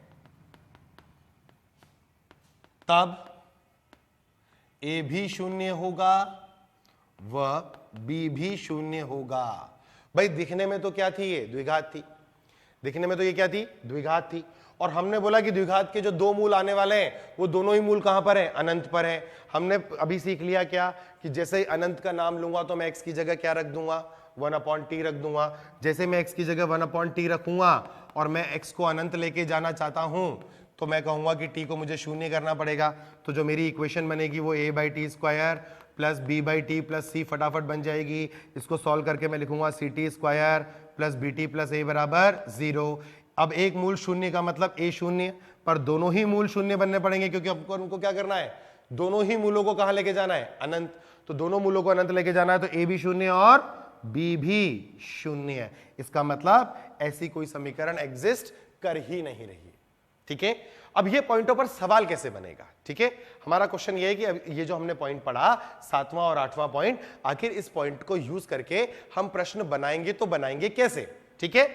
तब a भी 0 होगा व b भी 0 होगा। भाई दिखने में तो क्या थी, ये द्विघात थी, दिखने में तो ये क्या थी, द्विघात थी। और हमने बोला कि द्विघात के जो दो मूल आने वाले हैं वो दोनों ही मूल कहां पर हैं, अनंत पर हैं। हमने अभी सीख लिया क्या कि जैसे ही अनंत का नाम लूंगा तो मैं x की जगह क्या रख दूंगा, 1/t रख दूंगा। जैसे मैं x की जगह 1/t रखूंगा और मैं x को अनंत लेके जाना चाहता हूं तो मैं कहूंगा कि t को मुझे शून्य करना पड़ेगा। तो जो मेरी इक्वेशन बनेगी वो a/t² plus b/t plus c फटाफट बन जाएगी। इसको सॉल्व करके मैं लिखूंगा ct² plus bt plus a बराबर 0। अब एक मूल शून्य का मतलब a शून्य, पर दोनों ही मूल शून्य बनने पड़ेंगे क्योंकि आपको उनको क्या करना है, दोनों ही मूलों को कहां लेके जाना है, अनंत। तो दोनों मूलों को अनंत लेके जाना है तो a भी शून्य और b भी शून्य है। इसका मतलब ऐसी कोई समीकरण एग्जिस्ट कर ही नहीं रही है। ठीक है, अब ये पॉइंटों पर सवाल कैसे बनेगा। ठीक है, हमारा क्वेश्चन ये है कि अब ये जो हमने पॉइंट पढ़ा 7वां और 8वां पॉइंट, आखिर इस पॉइंट को यूज करके हम प्रश्न बनाएंगे तो बनाएंगे कैसे। ठीक है,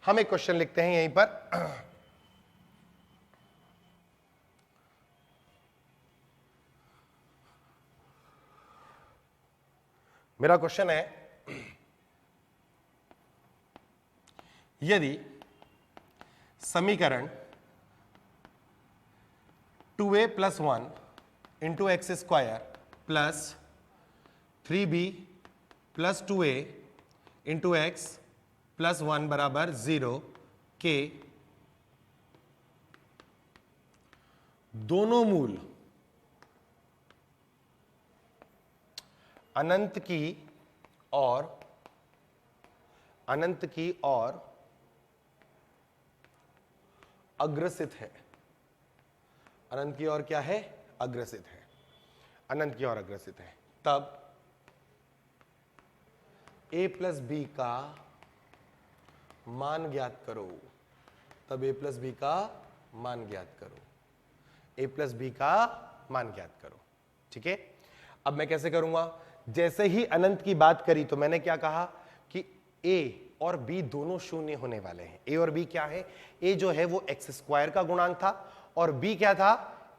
हम एक क्वेश्चन लिखते हैं यहीं पर। मेरा क्वेश्चन है, यदि समीकरण 2a plus 1 into x square plus 3b plus 2a into x plus 1 बराबर 0 के दोनों मूल अनंत की और अग्रसित है। अनंत की ओर क्या है, अग्रसित है, अनंत की ओर अग्रसित है। तब a प्लस बी का मान ज्ञात करो। तब a प्लस बी का मान ज्ञात करो। a प्लस बी का मान ज्ञात करो। ठीक है, अब मैं कैसे करूंगा, जैसे ही अनंत की बात करी तो मैंने क्या कहा कि a और b दोनों शून्य होने वाले हैं। a और b क्या है, a जो है वो एक्स स्क्वायर का गुणांक था और b क्या था,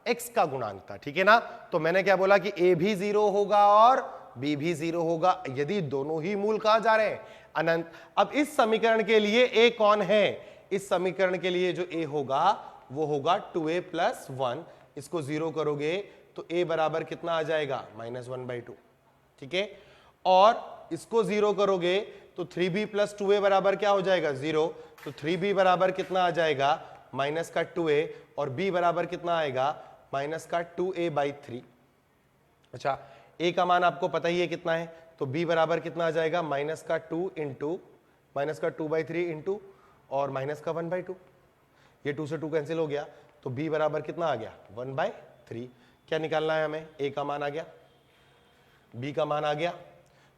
x का गुणांक था। ठीक है ना, तो मैंने क्या बोला कि a भी 0 होगा और b भी 0 होगा यदि दोनों ही मूल कहां जा रहे हैं, अनंत। अब इस समीकरण के लिए a कौन है, इस समीकरण के लिए जो a होगा वो होगा 2a प्लस 1। इसको 0 करोगे तो a बराबर कितना आ जाएगा, -1/2। ठीक है, और इसको 0 करोगे तो 3b प्लस 2a बराबर क्या हो जाएगा, 0। तो 3b बराबर कितना आ जाएगा, माइनस का 2a, और b बराबर कितना आएगा, माइनस का 2a/3। अच्छा, a का मान आपको पता ही है कितना है, तो b बराबर कितना आ जाएगा, माइनस का 2 इंटू माइनस का 2/3 इंटू और माइनस का 1/2। ये 2 से 2 कैंसिल हो गया तो b बराबर कितना आ गया, 1/3। क्या निकालना है हमें, a का मान आ गया, b का मान आ गया।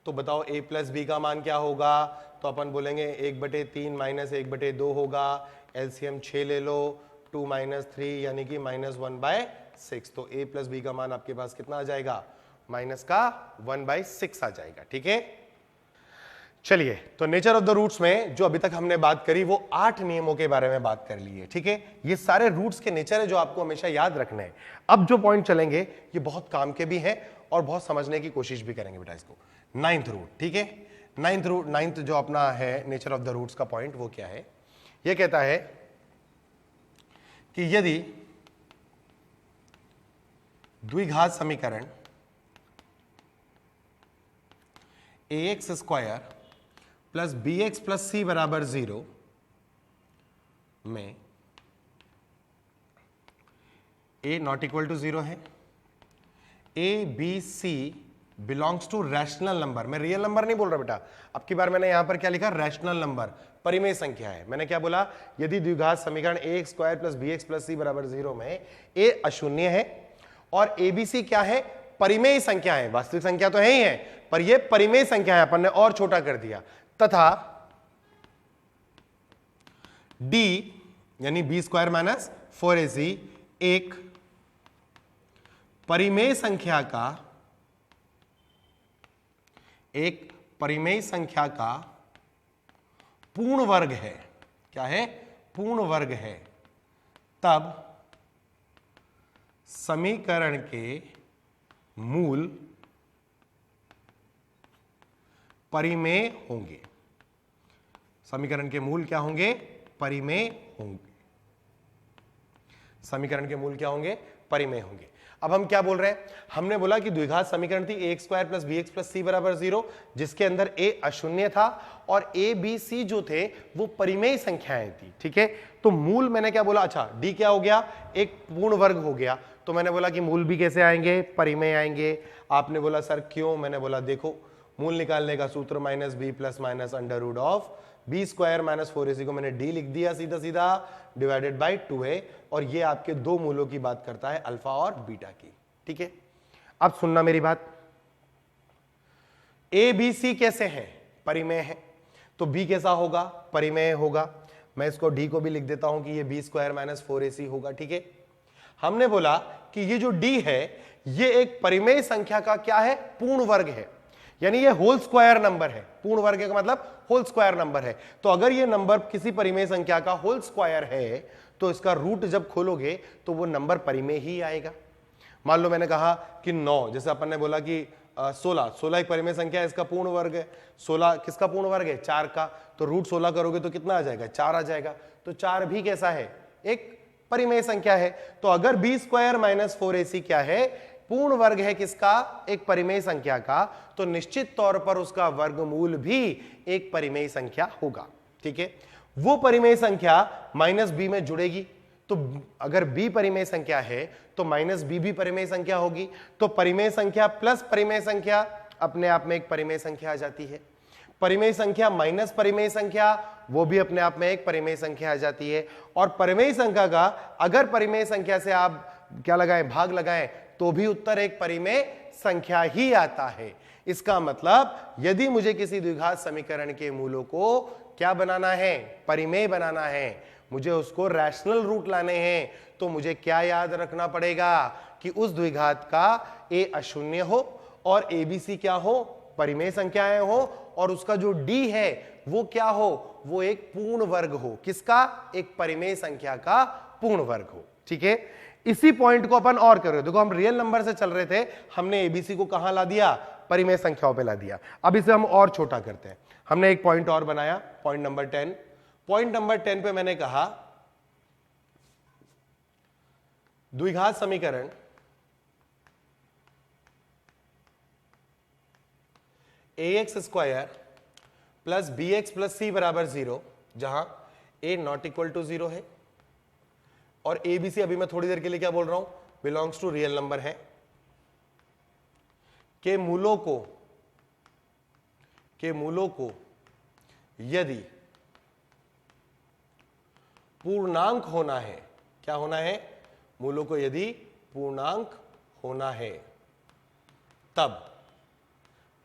तो बताओ a प्लस बी का मान क्या होगा, तो अपन बोलेंगे 1/3 माइनस 1/2 होगा। एलसीएम 6 ले लो, 2 माइनस 3 यानी कि -1/6। तो a प्लस बी का मान आपके पास कितना आ जाएगा, माइनस का 1/6 आ जाएगा। ठीक है, चलिए, तो नेचर ऑफ द रूट्स में जो अभी तक हमने बात करी वो 8 नियमों के बारे में बात कर ली है। ठीक है, ये सारे रूट्स के नेचर है जो आपको हमेशा याद रखने हैं। अब जो पॉइंट चलेंगे ये बहुत काम के भी हैं और बहुत समझने की कोशिश भी करेंगे बेटा इसको। 9th रूट, ठीक है, 9th जो अपना है नेचर ऑफ द रूट्स का पॉइंट वो क्या है, ये कहता है कि यदि द्विघात समीकरण ax square plus B X plus C बराबर 0 में a नॉट इक्वल टू 0 है, A B C belongs to rational number. मैं रियल नंबर नहीं बोल रहा बेटा, अब की बार मैंने यहां पर क्या लिखा, रैशनल नंबर, परिमेय संख्या है। मैंने क्या बोला, यदि द्विघात समीकरण A X square plus B X plus C बराबर 0 में a अशून्य है और ए बी सी क्या है, परिमेय संख्या है। वास्तविक संख्या तो है ही है पर ये परिमेय संख्या है, अपन ने और छोटा कर दिया, तथा d यानी बी स्क्वायर माइनस 4ac एक परिमेय संख्या का पूर्ण वर्ग है। क्या है, पूर्ण वर्ग है। तब समीकरण के मूल परिमेय होंगे। समीकरण के मूल क्या होंगे, परिमेय होंगे। समीकरण के मूल क्या होंगे? परिमेय होंगे। अब हम क्या बोल रहे हैं? हमने बोला कि द्विघात समीकरण थी ax square plus bx plus c बराबर 0, जिसके अंदर a अशून्य था और a b c जो थे वो परिमेय संख्याएं थी। ठीक है, तो मूल मैंने क्या बोला? अच्छा, d क्या हो गया? एक पूर्ण वर्ग हो गया। तो मैंने बोला कि मूल भी कैसे आएंगे? परिमेय आएंगे। आपने बोला सर क्यों? मैंने बोला देखो, मूल निकालने का सूत्र minus B plus minus under root of B square minus 4ac को मैंने d लिख दिया सीधा सीधा डिवाइडेड बाई 2a, और ये आपके दो मूलों की बात करता है, अल्फा और बीटा की। ठीक है, अब सुनना मेरी बात। a b c कैसे हैं? परिमेय है। तो b कैसा होगा? परिमेय होगा। मैं इसको d को भी लिख देता हूं कि ये b स्क्वायर माइनस 4ac होगा। ठीक है, हमने बोला कि ये जो d है ये एक परिमेय संख्या का क्या है? पूर्ण वर्ग है, यानी ये होल स्क्वायर नंबर है। पूर्ण वर्ग का मतलब होल स्क्वायर नंबर है। तो अगर ये नंबर किसी परिमेय संख्या का होल स्क्वायर है तो इसका रूट जब खोलोगे तो वो नंबर परिमेय ही आएगा। मान लो मैंने कहा कि 9, जैसे अपन ने बोला कि 16 एक परिमेय संख्या है, इसका पूर्ण वर्ग है। 16 किसका पूर्ण वर्ग है? 4 का। तो रूट 16 करोगे तो कितना आ जाएगा? 4 आ जाएगा। तो 4 भी कैसा है? एक परिमेय संख्या है। तो अगर बी स्क्वायर माइनस 4ac क्या है? पूर्ण वर्ग है किसका? एक परिमेय संख्या का। तो निश्चित तौर पर उसका वर्गमूल भी एक परिमेय संख्या होगा। ठीक है, वो परिमेय संख्या माइनस बी में जुड़ेगी। तो अगर b परिमेय संख्या है तो माइनस बी भी परिमेय संख्या होगी। तो परिमेय संख्या प्लस परिमेय संख्या अपने आप में एक परिमेय संख्या आ जाती है। परिमेय संख्या माइनस परिमेय संख्या वो भी अपने आप में एक परिमेय संख्या आ जाती है। और परिमेय संख्या का अगर परिमेय संख्या से आप क्या लगाएं? भाग लगाएं, तो भी उत्तर एक परिमेय संख्या ही आता है। इसका मतलब यदि मुझे किसी द्विघात समीकरण के मूलों को क्या बनाना है? परिमेय बनाना है, मुझे उसको रैशनल रूट लाने हैं, तो मुझे क्या याद रखना पड़ेगा? कि उस द्विघात का a अशून्य हो और abc क्या हो? परिमेय संख्याएं हो, और उसका जो d है वो क्या हो? वो एक पूर्ण वर्ग हो। किसका? एक परिमेय संख्या का पूर्ण वर्ग हो। ठीक है, इसी पॉइंट को अपन और कर रहे हो। देखो, हम रियल नंबर से चल रहे थे, हमने एबीसी को कहां ला दिया? परिमेय संख्याओं पे ला दिया। अब इसे हम और छोटा करते हैं। हमने एक पॉइंट और बनाया, पॉइंट नंबर 10। पॉइंट नंबर 10 पे मैंने कहा द्विघात समीकरण ax square plus bx plus c बराबर 0, जहां a नॉट इक्वल टू 0 है, और abc अभी मैं थोड़ी देर के लिए क्या बोल रहा हूं? बिलोंग्स टू रियल नंबर है, के मूलों को यदि पूर्णांक होना है, क्या होना है? मूलों को यदि पूर्णांक होना है, तब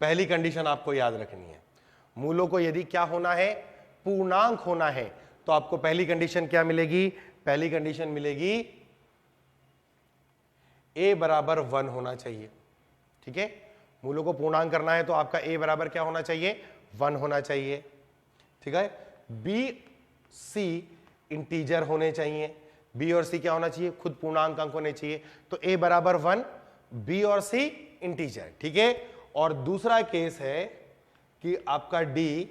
पहली कंडीशन आपको याद रखनी है। मूलों को यदि क्या होना है? पूर्णांक होना है। तो आपको पहली कंडीशन क्या मिलेगी? पहली कंडीशन मिलेगी a बराबर 1 होना चाहिए। ठीक है, मूलों को पूर्णांक करना है तो आपका a बराबर क्या होना चाहिए? 1 होना चाहिए। ठीक है, b c इंटीजर होने चाहिए। b और c क्या होना चाहिए? खुद पूर्णांक अंक होने चाहिए। तो a बराबर 1, b और c इंटीजर। ठीक है, और दूसरा केस है कि आपका d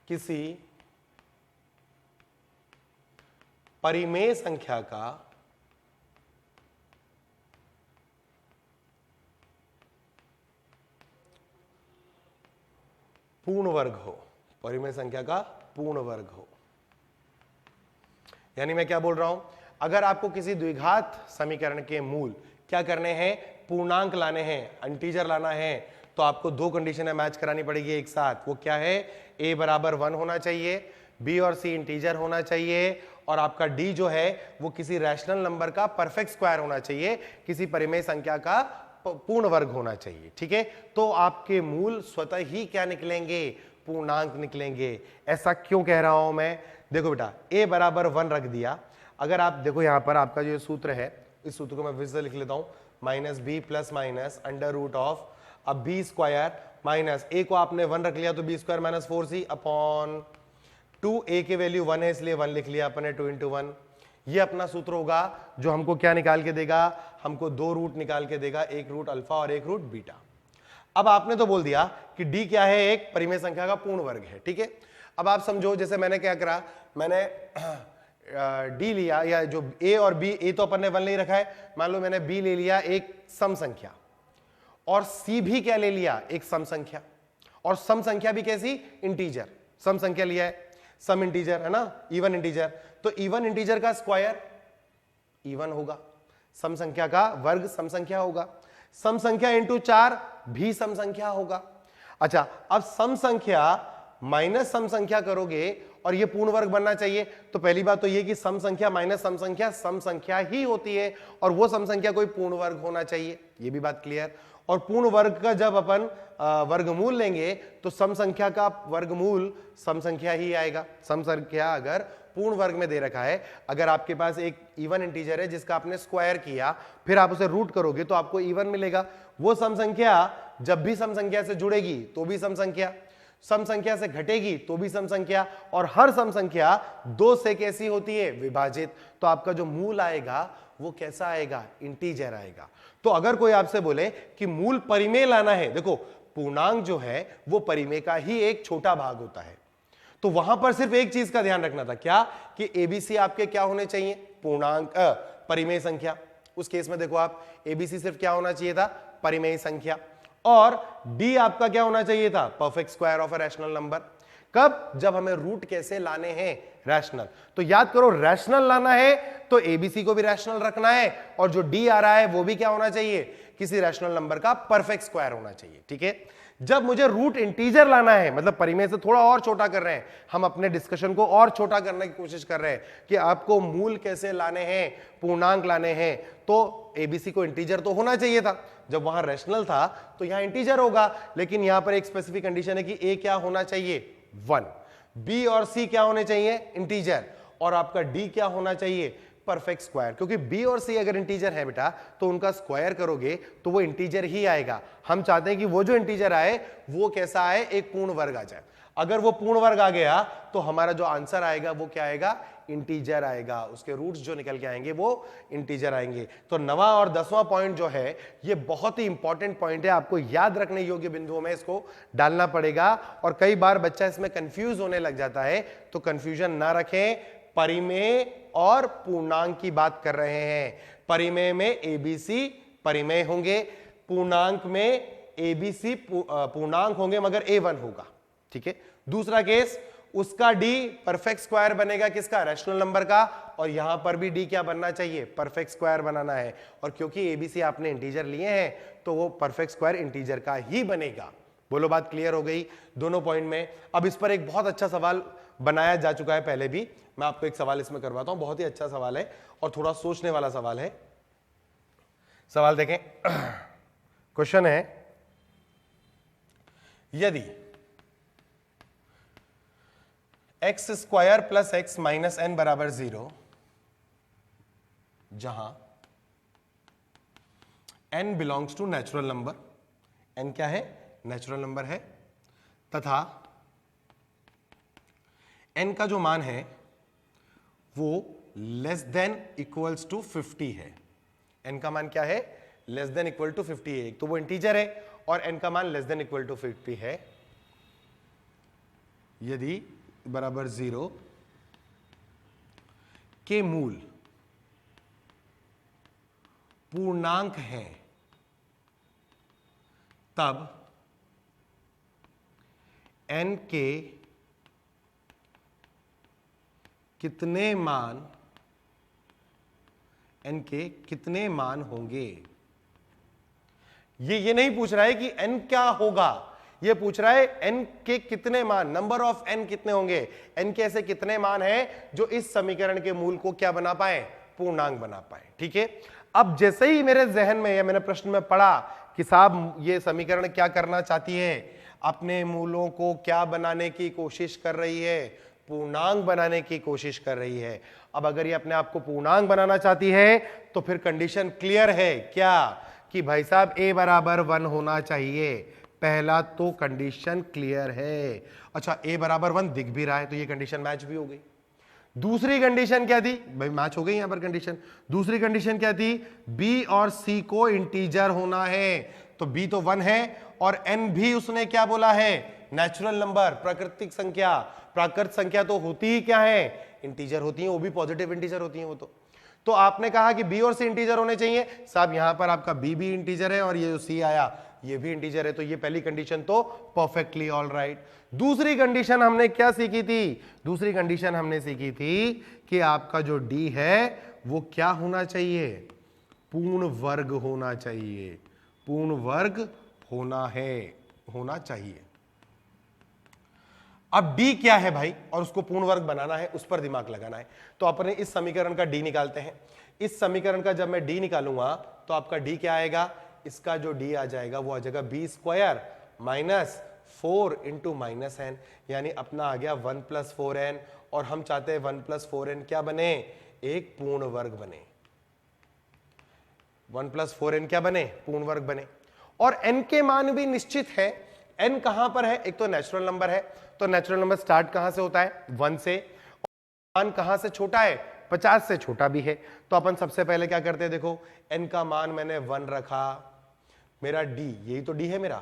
किसी परिमेय संख्या का पूर्ण वर्ग हो, परिमेय संख्या का पूर्ण वर्ग हो। यानी मैं क्या बोल रहा हूं? अगर आपको किसी द्विघात समीकरण के मूल क्या करने हैं? पूर्णांक लाने हैं, इंटीजर लाना है, तो आपको दो कंडीशनें मैच करानी पड़ेगी एक साथ। वो क्या है? a बराबर 1 होना चाहिए, b और c इंटीजर होना चाहिए, और आपका d जो है वो किसी रैशनल नंबर का परफेक्ट स्क्वायर होना चाहिए, किसी परिमेय संख्या का पूर्ण वर्ग होना चाहिए। ठीक है, तो आपके मूल स्वतः ही क्या निकलेंगे? पूर्णांक निकलेंगे। ऐसा क्यों कह रहा हूं मैं? देखो बेटा, a बराबर 1 रख दिया। अगर आप देखो यहां पर आपका जो सूत्र है, इस सूत्र को मैं फिर से लिख लेता हूं, minus B plus minus under root of, अब बी स्क्वायर माइनस a को आपने 1 रख लिया तो B square minus 4c upon 2, a के वैल्यू 1 है इसलिए 1 लिख लिया अपने 2 इंटू 1। ये अपना सूत्र होगा जो हमको क्या निकाल के देगा? हमको दो रूट निकाल के देगा, एक रूट अल्फा और एक रूट बीटा। अब आपने तो बोल दिया कि d क्या है? एक परिमेय संख्या का पूर्ण वर्ग है। ठीक है, अब आप समझो, जैसे मैंने क्या करा, मैंने डी लिया, या जो ए और बी, ए तो अपन ने 1 नहीं रखा है, मान लो मैंने बी ले लिया एक सम संख्या, और सी भी क्या ले लिया, एक सम संख्या, और सम संख्या भी कैसी, इंटीजर। सम संख्या लिया है, सम इंटीजर है ना, इवन इंटीजर, तो इवन इंटीजर का स्क्वायर इवन होगा, सम संख्या का वर्ग सम संख्या होगा, सम संख्या इंटू 4 भी सम संख्या होगा। अच्छा, अब सम संख्या माइनस सम संख्या करोगे और ये पूर्ण वर्ग बनना चाहिए, तो पहली बात तो ये कि सम संख्या माइनस सम संख्या ही होती है, और वो सम संख्या कोई पूर्ण वर्ग होना चाहिए, ये भी बात क्लियर। और पूर्ण वर्ग का जब अपन वर्गमूल लेंगे तो सम संख्या का वर्गमूल सम संख्या ही आएगा। सम संख्या अगर पूर्ण वर्ग में दे रखा है, अगर आपके पास एक इवन इंटीजर है जिसका आपने स्क्वायर किया, फिर आप उसे रूट करोगे तो आपको इवन मिलेगा। वो सम संख्या जब भी सम संख्या से जुड़ेगी तो भी सम संख्या से घटेगी तो भी सम संख्या, और हर सम संख्या 2 से कैसी होती है, विभाजित। तो आपका जो मूल आएगा वो कैसा आएगा, इंटीजर आएगा। तो अगर कोई आपसे बोले कि मूल परिमेय लाना है, देखो पूर्णांक जो है वो परिमेय का ही एक छोटा भाग होता है, तो वहां पर सिर्फ एक चीज का ध्यान रखना था, क्या, कि एबीसी आपके क्या होने चाहिए, पूर्णांक परिमेय संख्या। उस केस में देखो आप, एबीसी सिर्फ क्या होना चाहिए था, परिमेय संख्या, और डी आपका क्या होना चाहिए था, perfect square of a rational number. कब, जब हमें रूट कैसे लाने हैं, रैशनल। तो याद करो, रैशनल लाना है तो एबीसी को भी रैशनल रखना है, और जो डी आ रहा है वो भी क्या होना चाहिए, किसी रैशनल नंबर का परफेक्ट स्क्वायर होना चाहिए, ठीक है। जब मुझे रूट इंटीजर लाना है, मतलब परिमेय से थोड़ा और छोटा कर रहे हैं, हम अपने डिस्कशन को और छोटा करने की कोशिश कर रहे हैं कि आपको मूल कैसे लाने हैं, पूर्णांक लाने हैं, तो एबीसी को इंटीजर तो होना चाहिए था। जब वहां रैशनल था तो यहां इंटीजर होगा, लेकिन यहां पर एक स्पेसिफिक कंडीशन है कि ए क्या होना चाहिए, 1, बी और सी क्या होने चाहिए, इंटीजर, और आपका डी क्या होना चाहिए, परफेक्ट स्क्वायर। क्योंकि बी और सी अगर इंटीजर है बेटा, तो उनका स्क्वायर करोगे तो वो इंटीजर ही आएगा। हम चाहते हैं कि वो जो इंटीजर आए वो कैसा आए, एक पूर्ण वर्ग आ जाए। अगर वो पूर्ण वर्ग आ गया तो हमारा जो आंसर आएगा वो क्या आएगा, इंटीजर आएगा, उसके रूट्स जो निकल के आएंगे वो इंटीजर आएंगे। तो 9वां और 10वां पॉइंट जो है ये बहुत ही इंपॉर्टेंट पॉइंट है, आपको याद रखने योग्य बिंदुओं में इसको डालना पड़ेगा, और कई बार बच्चा इसमें कंफ्यूज होने लग जाता है, तो कंफ्यूजन ना रखें। परिमेय और पूर्णांक की बात कर रहे हैं, परिमेय में एबीसी परिमेय होंगे, पूर्णांक में एबीसी पूर्णांक होंगे मगर ए1 होगा, ठीक है। दूसरा केस, उसका डी परफेक्ट स्क्वायर बनेगा, किसका, रैशनल नंबर का, और यहां पर भी डी क्या बनना चाहिए, परफेक्ट स्क्वायर बनाना है, और क्योंकि एबीसी आपने इंटीजर लिए हैं तो वो परफेक्ट स्क्वायर इंटीजर का ही बनेगा। बोलो, बात क्लियर हो गई दोनों पॉइंट में। अब इस पर एक बहुत अच्छा सवाल बनाया जा चुका है पहले भी, मैं आपको एक सवाल इसमें करवाता हूं, बहुत ही अच्छा सवाल है और थोड़ा सोचने वाला सवाल है। सवाल देखें, क्वेश्चन है, यदि x square plus x minus n बराबर 0, जहां n belongs to natural number, n क्या है, नेचुरल नंबर है, तथा n का जो मान है वो लेस देन इक्वल्स टू 50 है। n का मान क्या है, लेस देन इक्वल टू 50 है। एक तो वो इंटीजर है और n का मान लेस देन इक्वल टू 50 है। यदि बराबर 0 के मूल पूर्णांक हैं, तब n के कितने मान, n के कितने मान होंगे। ये नहीं पूछ रहा है कि n क्या होगा, ये पूछ रहा है n के कितने मान, नंबर ऑफ n कितने होंगे, n के ऐसे कितने मान हैं जो इस समीकरण के मूल को क्या बना पाए, पूर्णांक बना पाए, ठीक है। अब जैसे ही मेरे जहन में या मैंने प्रश्न में पढ़ा कि साहब ये समीकरण क्या करना चाहती है, अपने मूलों को क्या बनाने की कोशिश कर रही है, पूर्णांक बनाने की कोशिश कर रही है। अब अगर ये अपने आप को पूर्णांक बनाना चाहती है तो फिर कंडीशन क्लियर है, क्या, कि भाई साहब a बराबर 1 होना चाहिए। पहला तो कंडीशन क्लियर है। अच्छा, a बराबर 1 दिख भी रहा है तो ये कंडीशन मैच भी हो गई। दूसरी कंडीशन क्या थी, भाई मैच हो गई यहां पर कंडीशन। दूसरी कंडीशन क्या थी, b और c को इंटीजर होना है, तो b तो 1 है और n भी उसने क्या बोला है, नेचुरल नंबर, प्राकृतिक संख्या। प्राकृत संख्या तो होती ही क्या है, इंटीजर होती हैं, वो भी पॉजिटिव इंटीजर होती हैं वो तो आपने कहा कि बी और सी इंटीजर होने चाहिए साहब, यहां पर आपका बी भी इंटीजर है और ये जो सी आया ये भी इंटीजर है, तो ये पहली कंडीशन तो परफेक्टली ऑल राइट। दूसरी कंडीशन हमने क्या सीखी थी? दूसरी कंडीशन हमने सीखी थी कि आपका जो डी है वो क्या होना चाहिए? पूर्ण वर्ग होना चाहिए, पूर्ण वर्ग होना चाहिए। अब डी क्या है भाई, और उसको पूर्ण वर्ग बनाना है, उस पर दिमाग लगाना है। तो अपने इस समीकरण का डी निकालते हैं। इस समीकरण का जब मैं डी निकालूंगा तो आपका डी क्या आएगा? इसका जो डी आ जाएगा वो आ जाएगा B square minus 4 into minus n, यानी अपना आ गया 1 प्लस 4n, और हम चाहते हैं 1 प्लस 4n क्या बने? एक पूर्ण वर्ग बने। 1 प्लस 4n क्या बने? पूर्ण वर्ग बने। और n के मान भी निश्चित है। n कहां पर है? एक तो नेचुरल नंबर है, तो नेचुरल नंबर स्टार्ट कहां से होता है? 1 से। मान कहां से छोटा है? 50 से छोटा भी है। तो अपन सबसे पहले क्या करते हैं, देखो n का मान मैंने 1 रखा, मेरा d, यही तो d है मेरा,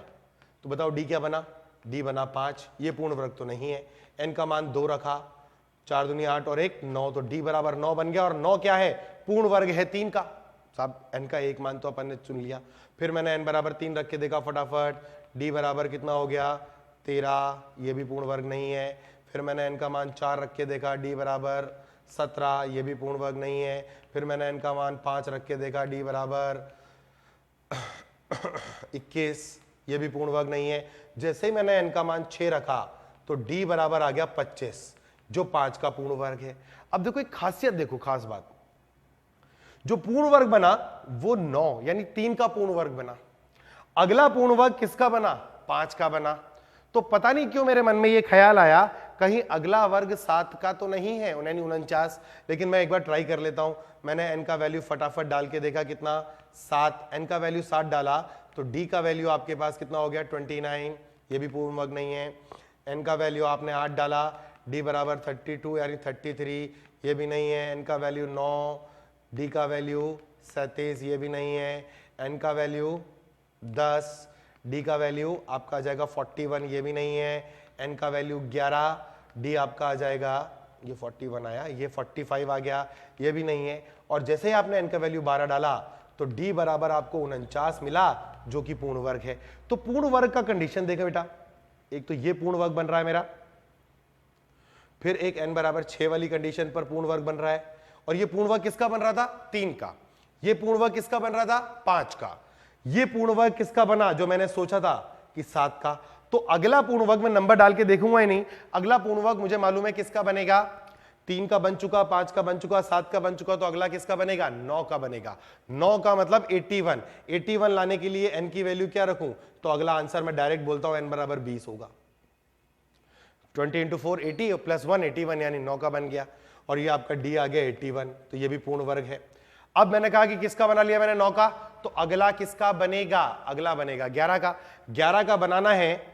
तो बताओ d क्या बना? d बना 5, ये पूर्ण वर्ग तो नहीं है। n का मान 2 रखा, 4 दूनी 8 और 1 9, तो d बराबर 9 बन गया, और 9 क्या है? पूर्ण वर्ग है 3 का। साहब n का एक मान तो अपन ने चुन लिया। फिर मैंने n बराबर 3 रख के देखा फटाफट, d बराबर कितना हो गया? 13, ये भी पूर्ण वर्ग नहीं है। फिर मैंने n का मान 4 रख के देखा, d बराबर 17, ये भी पूर्ण वर्ग नहीं है। फिर मैंने n का मान 5 रख के देखा, d बराबर 21, ये भी पूर्ण वर्ग नहीं है। जैसे ही मैंने n का मान 6 रखा तो d बराबर आ गया 25, जो 5 का पूर्ण वर्ग है। अब देखो एक खासियत, देखो खास बात, जो पूर्ण वर्ग बना वो 9 यानी 3 का पूर्ण वर्ग बना। अगला पूर्ण वर्ग किसका बना? 5 का बना। तो पता नहीं क्यों मेरे मन में ये ख्याल आया कहीं अगला वर्ग 7 का तो नहीं है, 49, लेकिन मैं एक बार ट्राई कर लेता हूं। मैंने n का वैल्यू फटाफट डाल के देखा, कितना? 7। n का वैल्यू 7 डाला तो d का वैल्यू आपके पास कितना हो गया? 29, ये भी पूर्ण वर्ग नहीं है। n का वैल्यू आपने 8 डाला, d बराबर 32 यानी 33, ये भी नहीं है। n का वैल्यू 9, d का वैल्यू 37, ये भी नहीं है। n का वैल्यू 10, d का वैल्यू आपका आ जाएगा 41, ये भी नहीं है। n का वैल्यू 11, d आपका आ जाएगा, ये 41 आया, ये 45 आ गया, ये भी नहीं है। और जैसे ही आपने n का वैल्यू 12 डाला तो d बराबर आपको 49 मिला, जो कि पूर्ण वर्ग है। तो पूर्ण वर्ग का कंडीशन देखा बेटा, एक तो ये पूर्ण वर्ग बन रहा है मेरा, फिर एक n बराबर 6 वाली कंडीशन पर पूर्ण वर्ग बन रहा है, और ये पूर्ण वर्ग किसका बन रहा था? 3 का। ये पूर्ण वर्ग किसका बन रहा था? 5 का। ये पूर्ण वर्ग किसका बना जो मैंने सोचा था कि 7 का? तो अगला पूर्ण वर्ग में नंबर डाल के देखूंगा ही नहीं, अगला पूर्ण वर्ग मुझे मालूम है किसका बनेगा। 3 का बन चुका, 5 का बन चुका, 7 का बन चुका, तो अगला किसका बनेगा? 9 का बनेगा। 9 का मतलब 81। 81 लाने के लिए n की वैल्यू क्या रखूं? तो अगला आंसर मैं डायरेक्ट बोलता हूं, n बराबर 20 होगा। 20 इंटू 4 80 प्लस 1 81, यानी 9 का बन गया, और ये आपका d आ गया 81, तो ये भी पूर्ण वर्ग है। अब मैंने कहा कि किसका बना लिया मैंने? 9 का। तो अगला किसका बनेगा? अगला बनेगा 11 का। 11 का बनाना है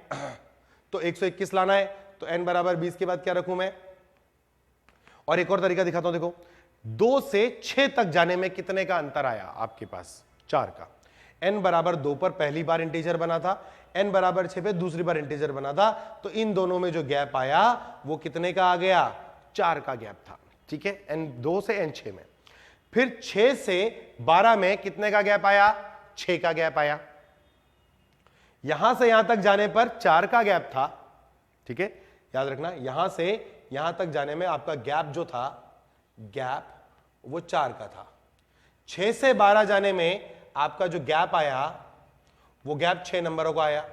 तो 121 लाना है, तो n बराबर 20 के बाद क्या रखूं मैं? और एक और तरीका दिखाता हूं, देखो 2 से 6 तक जाने में कितने का अंतर आया आपके पास? 4 का। n बराबर 2 पर पहली बार इंटीजर बना था, n बराबर 6 पे दूसरी बार इंटीजर बना था, तो इन दोनों में जो गैप आया वो कितने का आ गया? 4 का गैप था। ठीक है, n2 से n6 में। फिर 6 से 12 में कितने का गैप आया? 6 का गैप आया। यहां से यहां तक जाने पर 4 का गैप था। ठीक है, याद रखना, यहां से यहां तक जाने में आपका गैप जो था, गैप वो 4 का था। 6 से 12 जाने में आपका जो गैप आया वो गैप 6 नंबरों का आया।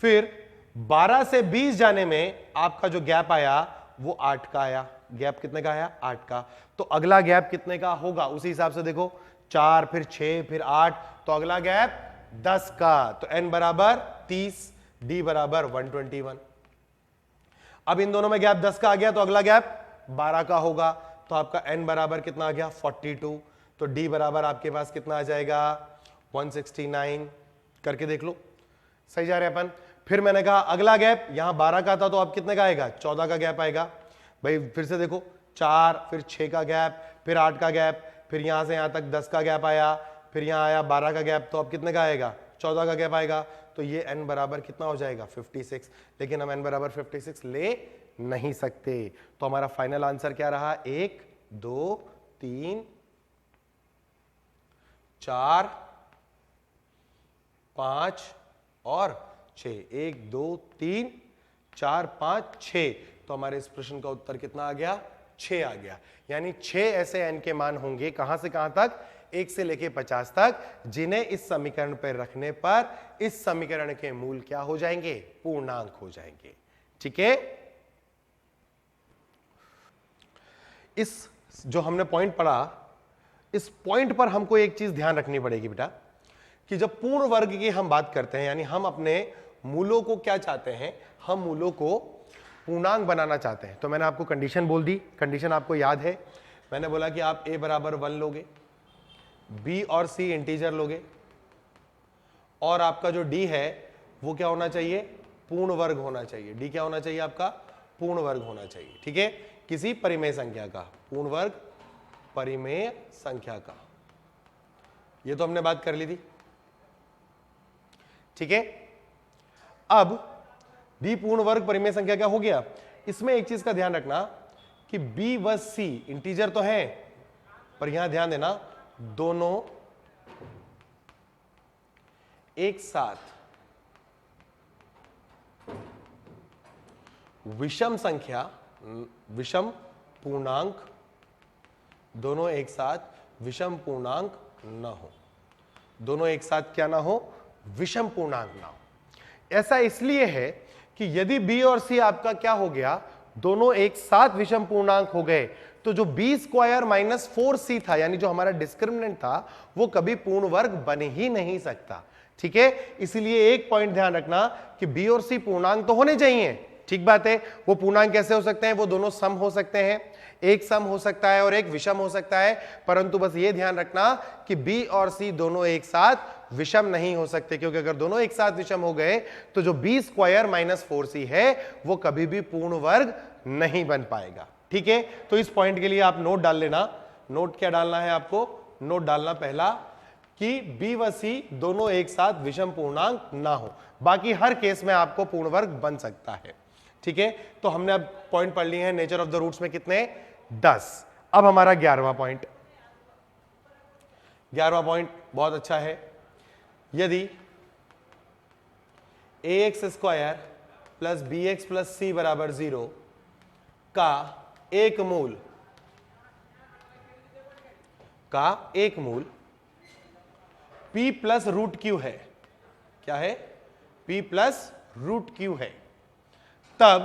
फिर 12 से 20 जाने में आपका जो गैप आया वो 8 का आया। गैप कितने का आया? 8 का। तो अगला गैप कितने का होगा उसी हिसाब से देखो, 4 फिर 6 फिर 8, तो अगला गैप 10 का। तो n बराबर 30, d बराबर 121। अब इन दोनों में गैप 10 का आ गया, तो अगला गैप 12 का होगा, तो आपका n बराबर कितना आ गया? 42। तो d बराबर आपके पास कितना आ जाएगा? 169। करके देख लो, सही जा रहे अपन। फिर मैंने कहा अगला गैप यहां 12 का था, तो अब कितने का आएगा? 14 का गैप आएगा। भाई फिर से देखो, 4 फिर 6 का गैप, फिर 8 का गैप, फिर यहां से यहां तक 10 का गैप आया, फिर यहां आया 12 का गैप, तो अब कितने का आएगा? 14 का गैप आएगा। तो ये n बराबर कितना हो जाएगा? 56। लेकिन हम n बराबर 56 ले नहीं सकते। तो हमारा फाइनल आंसर क्या रहा? 1 2 3 4 5 और 6। 1 2 3 4 5 6। तो हमारे इस प्रश्न का उत्तर कितना आ गया? 6 आ गया। यानी 6 ऐसे n के मान होंगे, कहां से कहां तक? 1 से लेके 50 तक, जिन्हें इस समीकरण पर रखने पर इस समीकरण के मूल क्या हो जाएंगे? पूर्णांक हो जाएंगे। ठीक है, इस जो हमने पॉइंट पढ़ा, इस पॉइंट पर हमको एक चीज ध्यान रखनी पड़ेगी बेटा, कि जब पूर्ण वर्ग की हम बात करते हैं, यानी हम अपने मूलों को क्या चाहते हैं? हम मूलों को पूर्णांक बनाना चाहते हैं। तो मैंने आपको कंडीशन बोल दी, कंडीशन आपको याद है। मैंने बोला कि आप a बराबर 1 लोगे, b और c इंटीजर लोगे, और आपका जो d है वो क्या होना चाहिए? पूर्ण वर्ग होना चाहिए। d क्या होना चाहिए? आपका पूर्ण वर्ग होना चाहिए। ठीक है, किसी परिमेय संख्या का पूर्ण वर्ग, परिमेय संख्या का। ये तो हमने बात कर ली थी। ठीक है, अब b पूर्ण वर्ग परिमेय संख्या क्या हो गया? इसमें एक चीज का ध्यान रखना कि b व c इंटीजर तो है, पर यहां ध्यान देना दोनों एक साथ विषम संख्या, विषम पूर्णांक, दोनों एक साथ विषम पूर्णांक न हो। दोनों एक साथ क्या ना हो? विषम पूर्णांक ना हो। ऐसा इसलिए है कि यदि b और c आपका क्या हो गया? दोनों एक साथ विषम पूर्णांक हो गए, तो जो b स्क्वायर माइनस 4c था, यानी जो हमारा डिस्क्रिमिनेंट था, वो कभी पूर्ण वर्ग बन ही नहीं सकता। ठीक है, इसलिए एक पॉइंट ध्यान रखना कि b और c पूर्णांक तो होने चाहिए। ठीक बात है, वो पूर्णांक कैसे हो सकते हैं? वो दोनों सम हो सकते हैं, एक सम हो सकता है और एक विषम हो सकता है, परंतु बस ये ध्यान रखना कि b और c दोनों एक साथ विषम नहीं हो सकते, क्योंकि अगर दोनों एक साथ विषम हो गए तो जो b स्क्वायर माइनस 4c है वो कभी भी पूर्ण वर्ग नहीं बन पाएगा। ठीक है, तो इस पॉइंट के लिए आप नोट डाल लेना। नोट क्या डालना है आपको? नोट डालना पहला कि b व c दोनों एक साथ विषम पूर्णांक ना हो, बाकी हर केस में आपको पूर्ण वर्ग बन सकता है। ठीक है, तो हमने अब पॉइंट पढ़ लिए हैं नेचर ऑफ द रूट्स में कितने? 10। अब हमारा 11वां पॉइंट। 11वां पॉइंट बहुत अच्छा है। यदि ax square plus bx plus c बराबर 0 का एक मूल p प्लस रूट क्यू है, क्या है? p प्लस रूट क्यू है, तब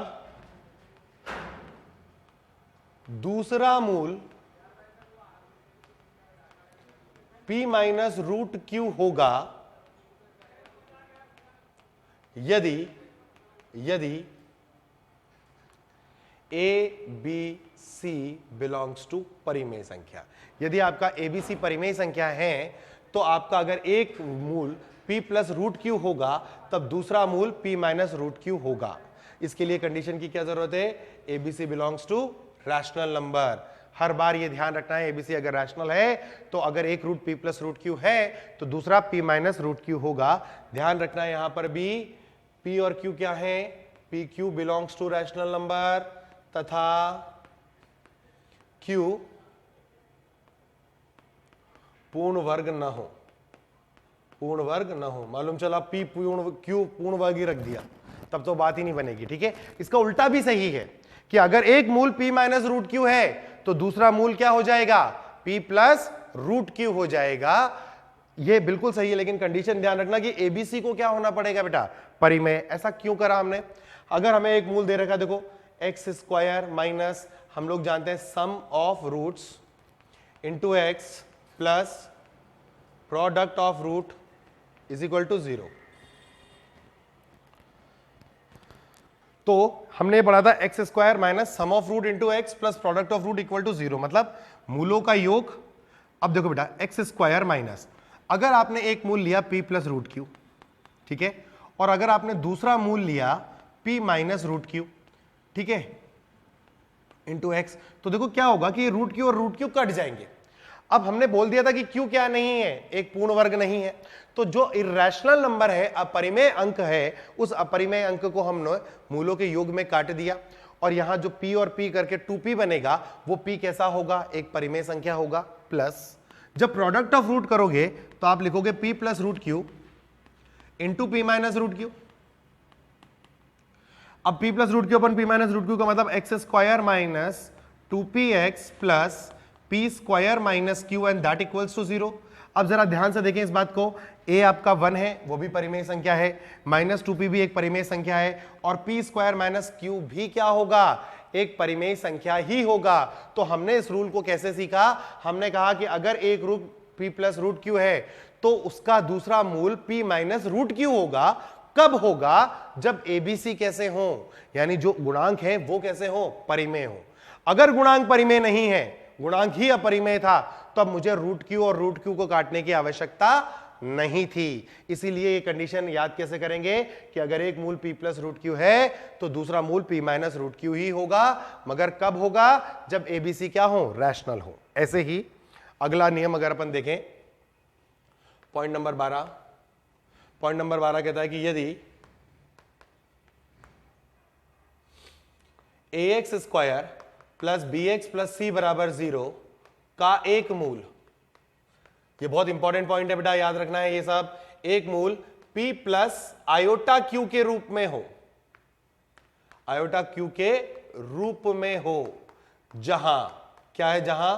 दूसरा मूल p माइनस रूट क्यू होगा यदि a b c belongs to परिमेय संख्या। यदि आपका a b c परिमेय संख्या है, तो आपका अगर एक मूल p प्लस रूट क्यू होगा, तब दूसरा मूल p माइनस रूट क्यू होगा। इसके लिए कंडीशन की क्या जरूरत है? a b c belongs to rational number. हर बार ये ध्यान रखना है, एबीसी अगर रैशनल है तो अगर एक root p plus root Q है तो दूसरा p माइनस रूट क्यू होगा। ध्यान रखना है यहां पर भी p और q क्या है? p q belongs to rational number तथा q पूर्ण वर्ग न हो, पूर्ण वर्ग न हो। मालूम चला p q पूर्ण वर्ग ही रख दिया, तब तो बात ही नहीं बनेगी। ठीक है, इसका उल्टा भी सही है कि अगर एक मूल p माइनस रूट क्यू है तो दूसरा मूल क्या हो जाएगा? p प्लस रूट क्यू हो जाएगा। यह बिल्कुल सही है, लेकिन कंडीशन ध्यान रखना कि एबीसी को क्या होना पड़ेगा बेटा? परिमेय। ऐसा क्यों करा हमने? अगर हमें एक मूल दे रखा, देखो एक्स स्क्वायर माइनस, हम लोग जानते हैं sum of roots into x plus product of root is equal to 0। तो हमने पढ़ा था X square minus sum of root into x plus product of root equal to 0, मतलब मूलों का योग। अब देखो बेटा, एक्स स्क्वायर माइनस, अगर आपने एक मूल लिया p प्लस रूट क्यू, ठीक है, और अगर आपने दूसरा मूल लिया p माइनस रूट क्यू, ठीक है, इंटू एक्स, तो देखो क्या होगा कि रूट क्यू और रूट क्यू कट जाएंगे। अब हमने बोल दिया था कि क्यू क्या नहीं है? एक पूर्ण वर्ग नहीं है। तो जो इर्रेशनल नंबर है, अपरिमेय अंक है, उस अपरिमेय अंक को हमने मूलों के योग में काट दिया, और यहां जो p और p करके 2p बनेगा वो p कैसा होगा, एक परिमेय संख्या होगा। प्लस जब प्रोडक्ट ऑफ रूट करोगे तो आप लिखोगे p plus root Q into p minus root Q. अब p प्लस रूट क्यू अपन p माइनस रूट क्यू का मतलब x square minus 2px plus p square minus Q and that equals to 0। अब जरा ध्यान से देखें इस बात को, a आपका 1 है, वो भी परिमेय संख्या है, माइनस 2p भी एक परिमेय संख्या है, और p स्क्वायर माइनस क्यू भी क्या होगा, एक परिमेय संख्या ही होगा। तो हमने इस रूल को कैसे सीखा, हमने कहा कि अगर एक root p plus root Q है तो उसका दूसरा मूल p माइनस रूट क्यू होगा। कब होगा, जब abc कैसे हो, यानी जो गुणांक है वो कैसे हो, परिमेय हो। अगर गुणांक परिमेय नहीं है, गुणांक ही अपरिमेय था, तो अब मुझे रूट क्यू और रूट क्यू को काटने की आवश्यकता नहीं थी। इसीलिए ये कंडीशन याद कैसे करेंगे कि अगर एक मूल p प्लस रूट क्यू है तो दूसरा मूल p माइनस रूट क्यू ही होगा, मगर कब होगा, जब abc क्या हो, रैशनल हो। ऐसे ही अगला नियम अगर अपन देखें, पॉइंट नंबर 12 कहता है कि यदि ax square plus bx plus c बराबर 0 का एक मूल, ये बहुत इंपॉर्टेंट पॉइंट है बेटा, याद रखना है ये सब, एक मूल p प्लस आयोटा q के रूप में हो, आयोटा q के रूप में हो, जहां क्या है, जहां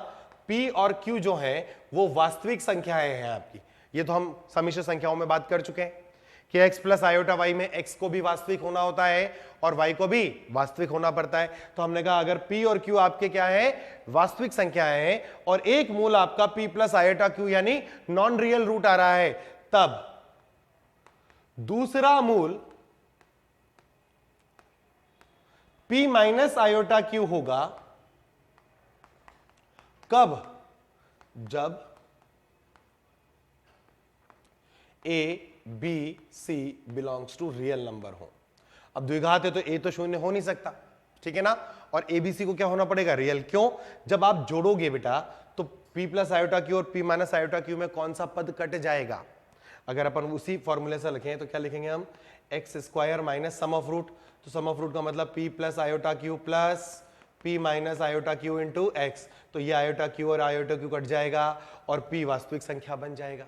p और q जो है वो वास्तविक संख्याएं हैं आपकी। ये तो हम समिश्र संख्याओं में बात कर चुके हैं कि x प्लस आयोटा y में x को भी वास्तविक होना होता है और y को भी वास्तविक होना पड़ता है। तो हमने कहा अगर p और q आपके क्या है, वास्तविक संख्याएं हैं, और एक मूल आपका p प्लस आयोटा q यानी नॉन रियल रूट आ रहा है, तब दूसरा मूल p माइनस आयोटा q होगा। कब, जब a b c belongs to real number हो। अब द्विघात है तो a तो शून्य हो नहीं सकता, ठीक है ना, और a b c को क्या होना पड़ेगा, रियल। क्यों, जब आप जोड़ोगे बेटा तो p प्लस आयोटा क्यू और p माइनस आयोटा क्यू में कौन सा पद कट जाएगा। अगर अपन उसी फॉर्मूले से लिखें तो क्या लिखेंगे हम, x square minus sum of root, तो सम ऑफ रूट का मतलब p plus iota Q plus p minus iota Q into x. तो ये आयोटा क्यू और आयोटा क्यू कट जाएगा और p वास्तविक संख्या बन जाएगा।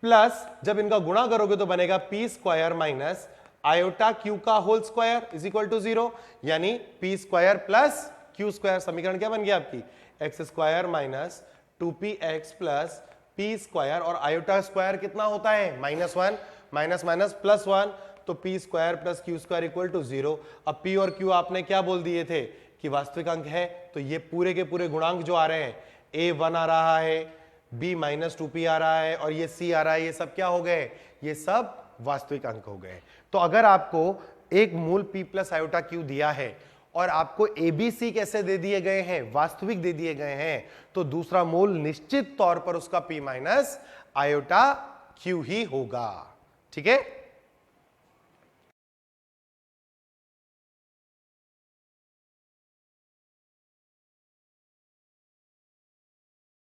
प्लस जब इनका गुणा करोगे तो बनेगा p square minus iota Q का whole square is equal to 0, यानी p square plus Q square. समीकरण क्या बन गया आपकी, X square minus 2px plus p square, और आयोटा स्क्वायर कितना होता है, -1, माइनस माइनस प्लस 1, तो p square plus Q square equal to 0। अब p और q आपने क्या बोल दिए थे कि वास्तविक अंक है, तो ये पूरे के पूरे गुणांक जो आ रहे हैं, a1 आ रहा है, b माइनस 2p आ रहा है और ये c आ रहा है, ये सब क्या हो गए, ये सब वास्तविक अंक हो गए। तो अगर आपको एक मूल p प्लस आयोटा q दिया है और आपको abc कैसे दे दिए गए हैं, वास्तविक दे दिए गए हैं, तो दूसरा मूल निश्चित तौर पर उसका p माइनस आयोटा q ही होगा। ठीक है।